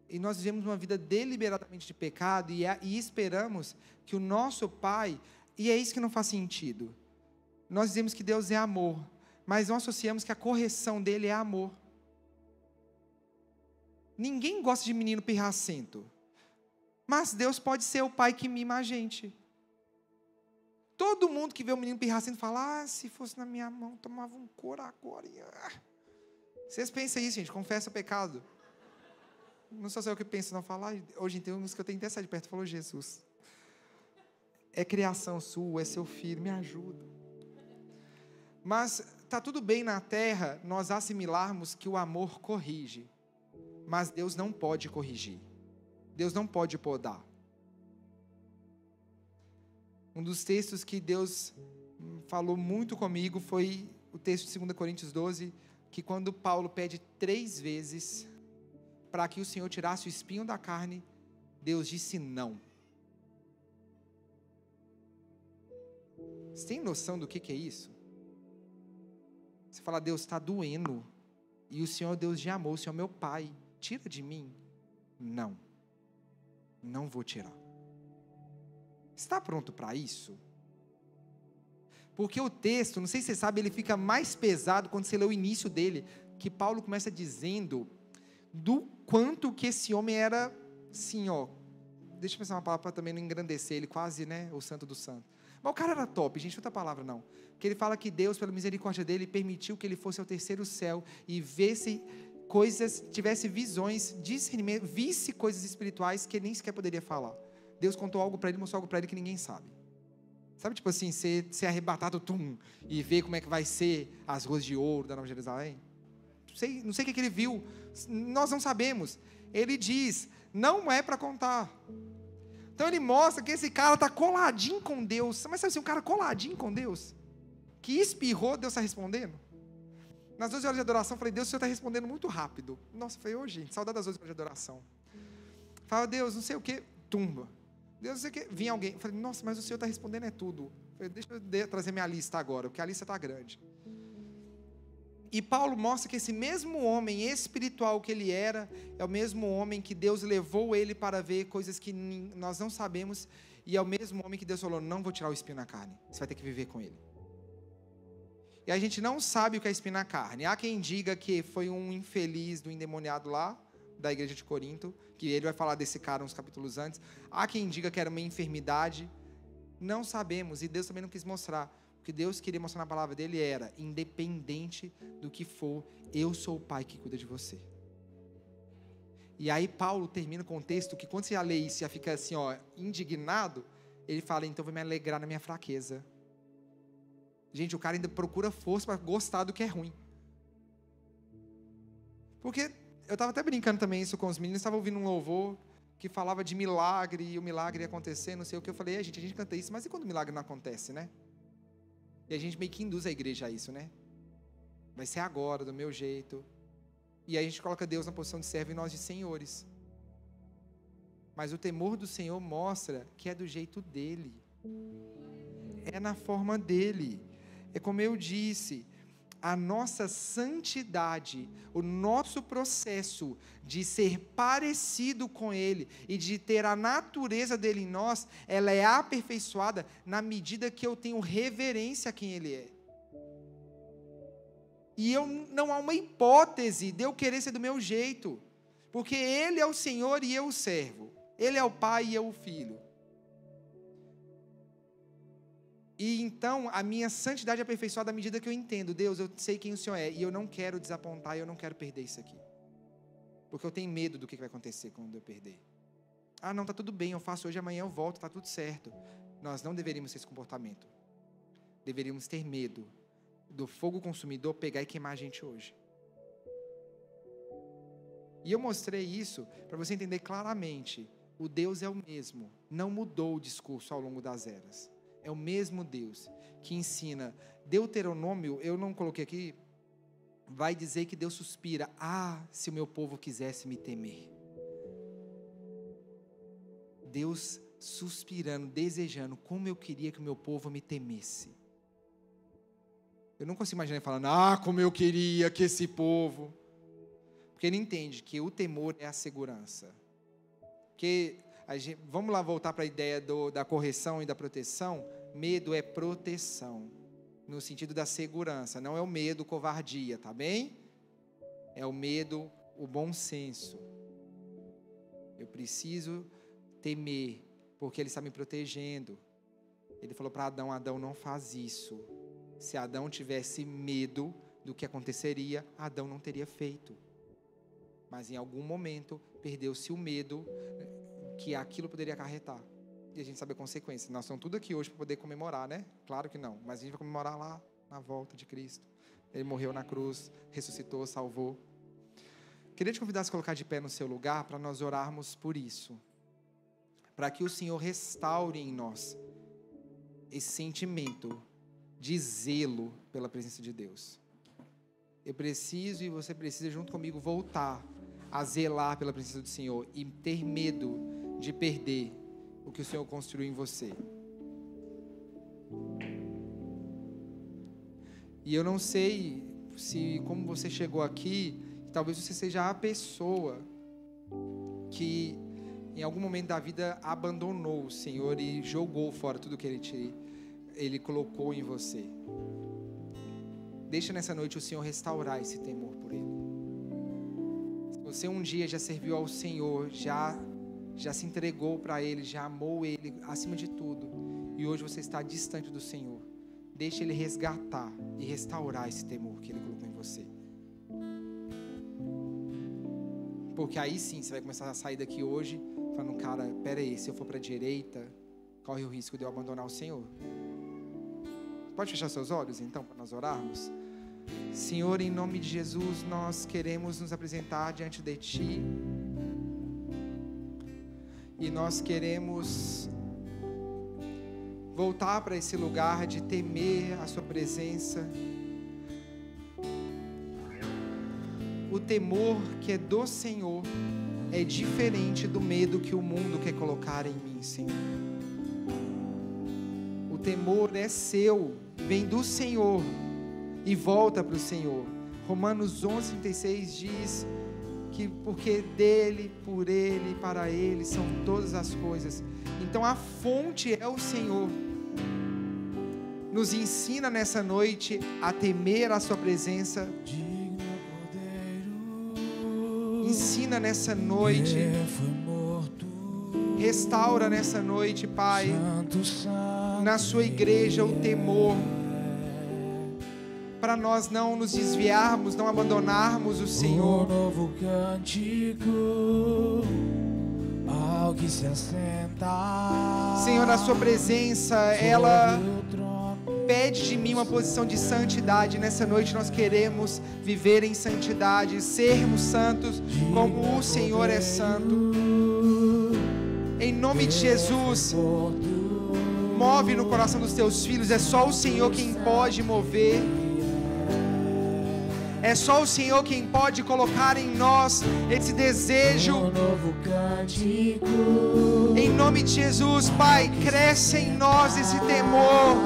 E nós vivemos uma vida deliberadamente de pecado e esperamos que o nosso Pai, e é isso que não faz sentido. Nós dizemos que Deus é amor, mas nós associamos que a correção dele é amor. Ninguém gosta de menino pirracento, mas Deus pode ser o pai que mima a gente. Todo mundo que vê um menino pirracento fala, se fosse na minha mão, tomava um couro agora. Vocês pensam isso, gente, confessa o pecado. Não sou só eu que penso, não. Falar hoje tem uns que eu tenho até sair de perto, falou Jesus. É criação sua, é seu filho, me ajuda. Mas está tudo bem na terra nós assimilarmos que o amor corrige. Mas Deus não pode corrigir. Deus não pode podar. Um dos textos que Deus falou muito comigo foi o texto de 2 Coríntios 12, que quando Paulo pede 3 vezes para que o Senhor tirasse o espinho da carne, Deus disse não. Você tem noção do que é isso? Você fala, Deus, está doendo. E o Senhor é Deus de amor, o Senhor é meu Pai. Tira de mim. Não. Não vou tirar. Está pronto para isso? Porque o texto, não sei se você sabe, ele fica mais pesado quando você lê o início dele, que Paulo começa dizendo do quanto que esse homem era, assim, deixa eu pensar uma palavra para também não engrandecer ele, quase, o santo do santo. Mas o cara era top, gente, outra palavra não. Porque ele fala que Deus, pela misericórdia dele, permitiu que ele fosse ao terceiro céu e visse coisas, tivesse visões, discernimento, visse coisas espirituais que ele nem sequer poderia falar. Deus contou algo para ele, mostrou algo para ele que ninguém sabe. Sabe, tipo assim, ser arrebatado, e ver como é que vai ser as ruas de ouro da Nova Jerusalém? Não sei o que ele viu, nós não sabemos. Ele diz, não é para contar. Então ele mostra que esse cara está coladinho com Deus. Mas sabe assim, um cara coladinho com Deus, que espirrou, Deus está respondendo? Nas 12 horas de adoração, eu falei, Deus, o Senhor está respondendo muito rápido. Nossa, eu falei, gente, saudade das 12 horas de adoração. Fala, Deus, não sei o que, tumba. Deus, não sei o que, vinha alguém. Eu falei, nossa, mas o Senhor está respondendo é tudo. Eu falei, deixa eu trazer minha lista agora, porque a lista está grande. E Paulo mostra que esse mesmo homem espiritual que ele era, é o mesmo homem que Deus levou ele para ver coisas que nós não sabemos, e é o mesmo homem que Deus falou, não vou tirar o espinho na carne, você vai ter que viver com ele. E a gente não sabe o que é espinho na carne. Há quem diga que foi um infeliz do endemoniado lá, da igreja de Corinto, que ele vai falar desse cara uns capítulos antes. Há quem diga que era uma enfermidade. Não sabemos, e Deus também não quis mostrar. O que Deus queria mostrar na palavra dele era, independente do que for, eu sou o Pai que cuida de você. E aí Paulo termina com um texto que quando você lê isso, já fica assim, indignado, ele fala, então vou me alegrar na minha fraqueza. Gente, o cara ainda procura força para gostar do que é ruim. Porque eu estava até brincando também isso com os meninos, estava ouvindo um louvor que falava de milagre, e o milagre ia acontecer, não sei o que. Eu falei, a gente canta isso, mas e quando o milagre não acontece, né? E a gente meio que induz a igreja a isso, né? Vai ser agora, do meu jeito. E aí a gente coloca Deus na posição de servo e nós de senhores. Mas o temor do Senhor mostra que é do jeito dele. É na forma dele. É como eu disse, a nossa santidade, o nosso processo de ser parecido com Ele e de ter a natureza dele em nós, ela é aperfeiçoada na medida que eu tenho reverência a quem Ele é. E não há uma hipótese de eu querer ser do meu jeito, porque Ele é o Senhor e eu o servo. Ele é o Pai e eu o Filho. E então, a minha santidade é aperfeiçoada à medida que eu entendo, Deus, eu sei quem o Senhor é, e eu não quero desapontar, eu não quero perder isso aqui. Porque eu tenho medo do que vai acontecer quando eu perder. Não, está tudo bem, eu faço hoje, amanhã eu volto, está tudo certo. Nós não deveríamos ter esse comportamento. Deveríamos ter medo do fogo consumidor pegar e queimar a gente hoje. E eu mostrei isso para você entender claramente, o Deus é o mesmo, não mudou o discurso ao longo das eras. É o mesmo Deus que ensina. Deuteronômio, eu não coloquei aqui, vai dizer que Deus suspira: ah, se o meu povo quisesse me temer. Deus suspirando, desejando, como eu queria que o meu povo me temesse. Eu não consigo imaginar ele falando: ah, como eu queria que esse povo... Porque ele entende que o temor é a segurança. Porque, vamos lá voltar para a ideia da correção e da proteção. Medo é proteção, no sentido da segurança. Não é o medo, covardia, tá bem? É o medo, o bom senso. Eu preciso temer, porque Ele está me protegendo. Ele falou para Adão: Adão, não faz isso. Se Adão tivesse medo do que aconteceria, Adão não teria feito. Mas em algum momento, perdeu-se o medo que aquilo poderia acarretar. E a gente sabe a consequência. Nós estamos tudo aqui hoje para poder comemorar, né? Claro que não, mas a gente vai comemorar lá, na volta de Cristo. Ele morreu na cruz, ressuscitou, salvou. Queria te convidar a se colocar de pé no seu lugar, para nós orarmos por isso. Para que o Senhor restaure em nós esse sentimento de zelo pela presença de Deus. Eu preciso, e você precisa junto comigo, voltar a zelar pela presença do Senhor e ter medo de perder o que o Senhor construiu em você. E eu não sei se, como você chegou aqui, talvez você seja a pessoa que em algum momento da vida abandonou o Senhor e jogou fora tudo que Ele colocou em você. Deixa nessa noite o Senhor restaurar esse temor por Ele. Se você um dia já serviu ao Senhor, já se entregou para Ele, já amou Ele acima de tudo, e hoje você está distante do Senhor, deixa Ele resgatar e restaurar esse temor que Ele colocou em você. Porque aí sim você vai começar a sair daqui hoje falando: cara, peraí, se eu for para a direita, corre o risco de eu abandonar o Senhor. Pode fechar seus olhos então, para nós orarmos? Senhor, em nome de Jesus, nós queremos nos apresentar diante de Ti. E nós queremos voltar para esse lugar de temer a Sua presença. O temor que é do Senhor é diferente do medo que o mundo quer colocar em mim, Senhor. O temor é seu, vem do Senhor e volta para o Senhor. Romanos 11:36 diz que porque dele, por ele, para ele são todas as coisas. Então a fonte é o Senhor. Nos ensina nessa noite a temer a Sua presença. Ensina nessa noite. Restaura nessa noite, Pai, na Sua igreja o temor, para nós não nos desviarmos, não abandonarmos o Senhor. Novo cântico, ao que se assenta. Senhor, a Sua presença, ela pede de mim uma posição de santidade. Nessa noite nós queremos viver em santidade, sermos santos como o Senhor é santo. Em nome de Jesus, move no coração dos Teus filhos. É só o Senhor quem pode mover. É só o Senhor quem pode colocar em nós esse desejo. Em nome de Jesus, Pai, cresce em nós esse temor,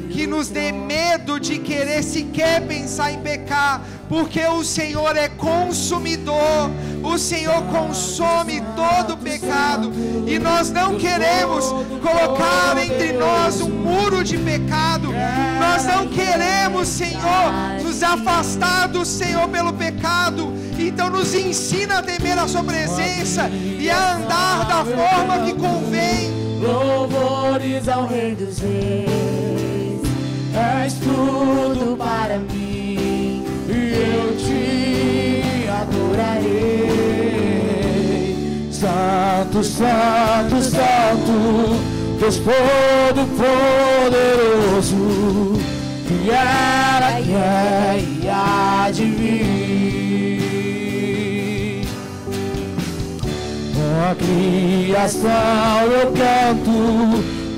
que nos dê medo de querer sequer pensar em pecar, porque o Senhor é consumidor, o Senhor consome todo o pecado, e nós não queremos colocar entre nós um muro de pecado, nós não queremos, Senhor, nos afastar do Senhor pelo pecado. Então nos ensina a temer a Sua presença e a andar da forma que convém. Louvores ao Rei dos Reis, és tudo para mim, e eu te adorarei. Santo, Santo, Santo, Deus Todo-Poderoso, que era, que é e há de vir. Com a criação eu canto,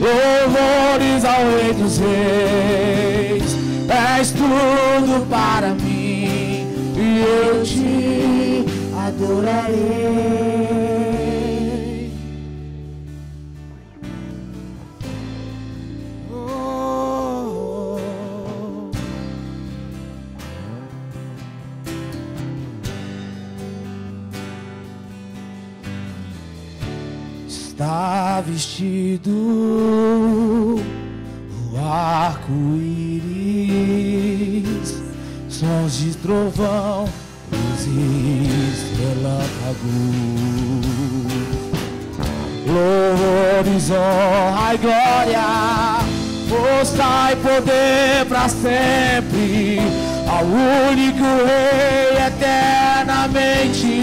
louvores ao Rei dos Reis. És tudo para mim e eu te adorarei. Oh. Está vestido o arco-íris, sons de trovão, luzes, relâmpagos, louvores, honra e glória, força e poder para sempre, ao único Rei eternamente.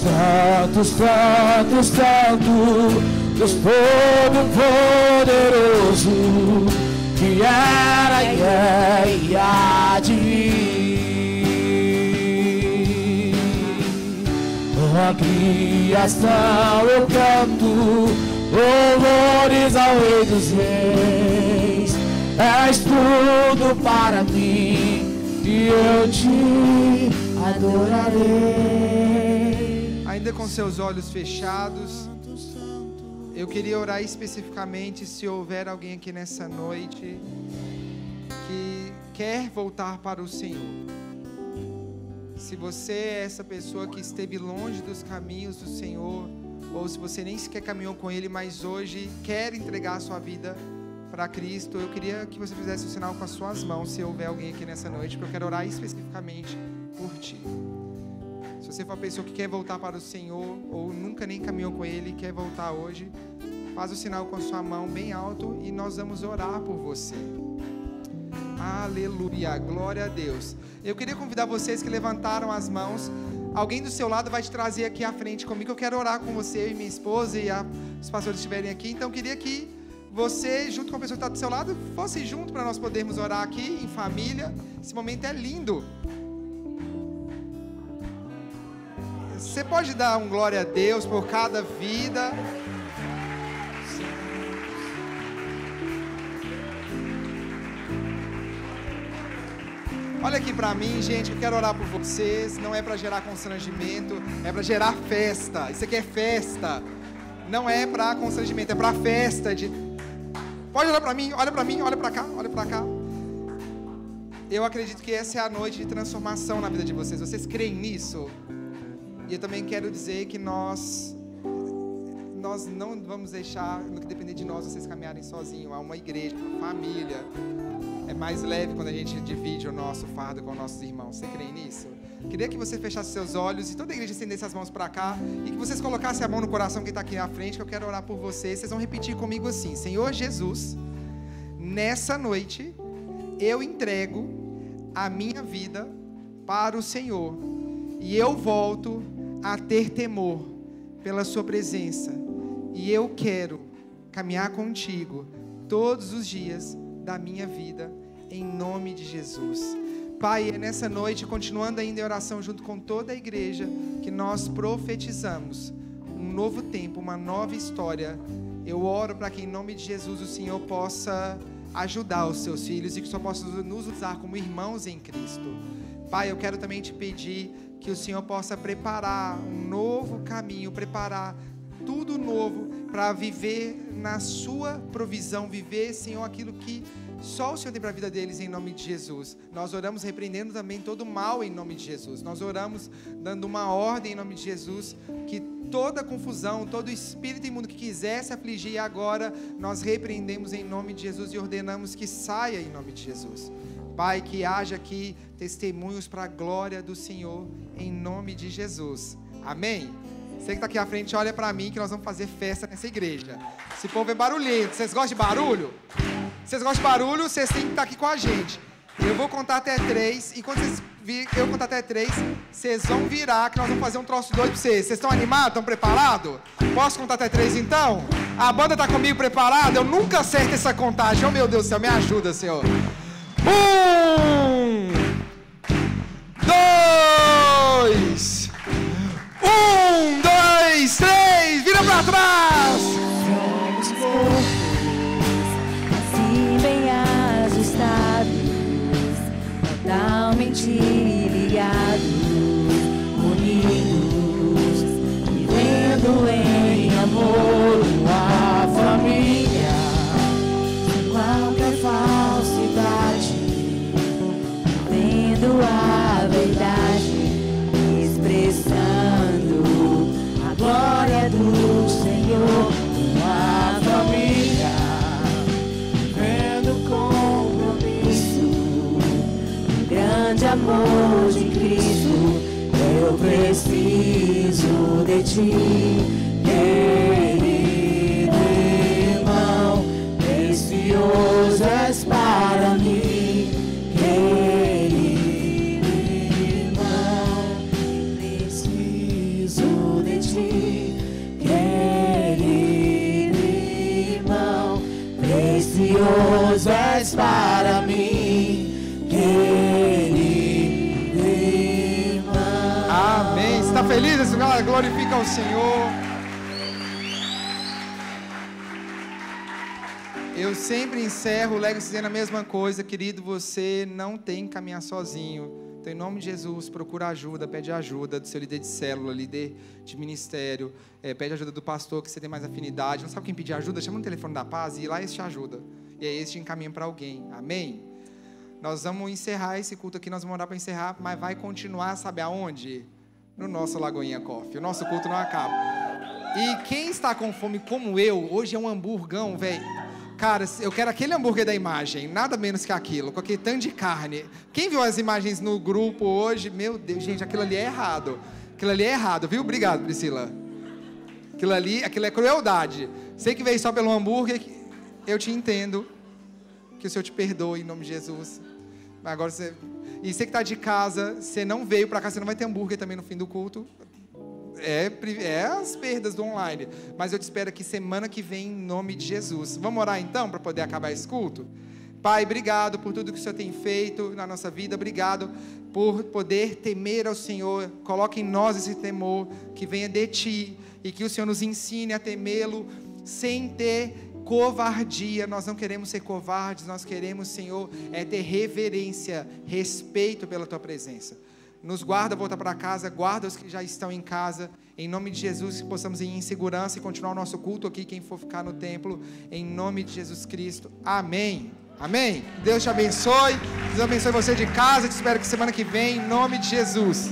Santo, Santo, Santo, Deus Todo-Poderoso, que era e é e há de vir. Com a criação eu canto louvores ao Rei dos Reis. És tudo para mim e eu te adorarei. Ainda com seus olhos fechados, eu queria orar especificamente se houver alguém aqui nessa noite que quer voltar para o Senhor. Se você é essa pessoa que esteve longe dos caminhos do Senhor, ou se você nem sequer caminhou com Ele, mas hoje quer entregar a sua vida para Cristo, eu queria que você fizesse o sinal com as suas mãos, se houver alguém aqui nessa noite, porque eu quero orar especificamente por ti. Se você for uma pessoa que quer voltar para o Senhor, ou nunca nem caminhou com Ele e quer voltar hoje, faz o sinal com a sua mão bem alto e nós vamos orar por você. Aleluia, glória a Deus. Eu queria convidar vocês que levantaram as mãos, alguém do seu lado vai te trazer aqui à frente comigo. Eu quero orar com você, eu e minha esposa, e os pastores estiverem aqui. Então eu queria que você, junto com a pessoa que está do seu lado, fosse junto para nós podermos orar aqui em família. Esse momento é lindo. Você pode dar um glória a Deus por cada vida. Olha aqui para mim, gente, eu quero orar por vocês. Não é para gerar constrangimento, é para gerar festa. Isso aqui é festa. Não é para constrangimento, é para festa. Pode olhar para mim, olha para mim, olha para cá, olha para cá. Eu acredito que essa é a noite de transformação na vida de vocês. Vocês creem nisso? E eu também quero dizer que nós não vamos deixar, no que depender de nós, vocês caminharem sozinhos. Há uma igreja, uma família. É mais leve quando a gente divide o nosso fardo com os nossos irmãos. Você crê nisso? Queria que você fechasse seus olhos e toda a igreja estendesse as mãos para cá e que vocês colocassem a mão no coração que está aqui na frente, que eu quero orar por vocês. Vocês vão repetir comigo assim: Senhor Jesus, nessa noite eu entrego a minha vida para o Senhor e eu volto a ter temor pela sua presença, e eu quero caminhar contigo todos os dias da minha vida, em nome de Jesus. Pai, é nessa noite, continuando ainda em oração junto com toda a igreja, que nós profetizamos um novo tempo, uma nova história. Eu oro para que em nome de Jesus o Senhor possa ajudar os seus filhos e que o Senhor possa nos usar como irmãos em Cristo. Pai, eu quero também te pedir que o Senhor possa preparar um novo caminho, preparar tudo novo para viver na sua provisão, viver, Senhor, aquilo que só o Senhor tem para a vida deles, em nome de Jesus. Nós oramos repreendendo também todo o mal em nome de Jesus. Nós oramos dando uma ordem em nome de Jesus, que toda confusão, todo espírito imundo que quisesse afligir agora, nós repreendemos em nome de Jesus e ordenamos que saia em nome de Jesus. Pai, que haja aqui testemunhos para a glória do Senhor, em nome de Jesus. Amém? Você que está aqui à frente, olha para mim que nós vamos fazer festa nessa igreja. Esse povo é barulhento. Vocês gostam de barulho? Vocês gostam de barulho, vocês têm que estar aqui com a gente. Eu vou contar até 3, e quando eu contar até 3, vocês vão virar, que nós vamos fazer um troço doido para vocês. Vocês estão animados? Estão preparados? Posso contar até 3 então? A banda está comigo preparada? Eu nunca acerto essa contagem. Oh, meu Deus do céu, me ajuda, Senhor. 1, 2, 1, 2, 3, vira pouco mais! Somos corpos, assim bem ajustados, totalmente ligados, unidos, vivendo em amor, Uma família, sem qualquer falsidade, vivendo a verdade, expressando a glória do Senhor. uma família, vivendo compromisso, Um grande amor de Cristo, eu preciso de ti, querido irmão, precioso és para mim, querido irmão, preciso de ti, querido irmão, precioso és para mim, querido irmão. Amém. Você está feliz? Essa galera glorifica ao Senhor. Eu sempre encerro o Legacy dizendo a mesma coisa, querido, você não tem que caminhar sozinho. Então, em nome de Jesus, procura ajuda, pede ajuda do seu líder de célula, líder de ministério, pede ajuda do pastor que você tem mais afinidade. Não sabe quem pedir ajuda? Chama no telefone da paz e lá esse te ajuda. E aí esse te encaminha para alguém. Amém? Nós vamos encerrar esse culto aqui, nós vamos orar para encerrar, mas vai continuar, sabe aonde? No nosso Lagoinha Coffee. O nosso culto não acaba. E quem está com fome como eu, hoje é um hamburgão, velho. Cara, eu quero aquele hambúrguer da imagem, nada menos que aquilo, com aquele tanto de carne. Quem viu as imagens no grupo hoje? Meu Deus, gente, aquilo ali é errado. Aquilo ali é errado, viu? Obrigado, Priscila. Aquilo é crueldade. Sei que veio só pelo hambúrguer, eu te entendo. Que o Senhor te perdoe, em nome de Jesus. Agora você... E você que está de casa, você não veio para cá, você não vai ter hambúrguer também no fim do culto. É as perdas do online. Mas eu te espero aqui semana que vem, em nome de Jesus. Vamos orar então, para poder acabar esse culto? Pai, obrigado por tudo que o Senhor tem feito na nossa vida. Obrigado por poder temer ao Senhor. Coloque em nós esse temor que venha de Ti. E que o Senhor nos ensine a temê-lo sem ter covardia. Nós não queremos ser covardes. Nós queremos, Senhor, ter reverência, respeito pela Tua presença. Nos guarda, volta para casa, guarda os que já estão em casa, em nome de Jesus, que possamos ir em segurança e continuar o nosso culto aqui, quem for ficar no templo, em nome de Jesus Cristo, amém, amém, Deus te abençoe, Deus abençoe você de casa, te espero que semana que vem, em nome de Jesus.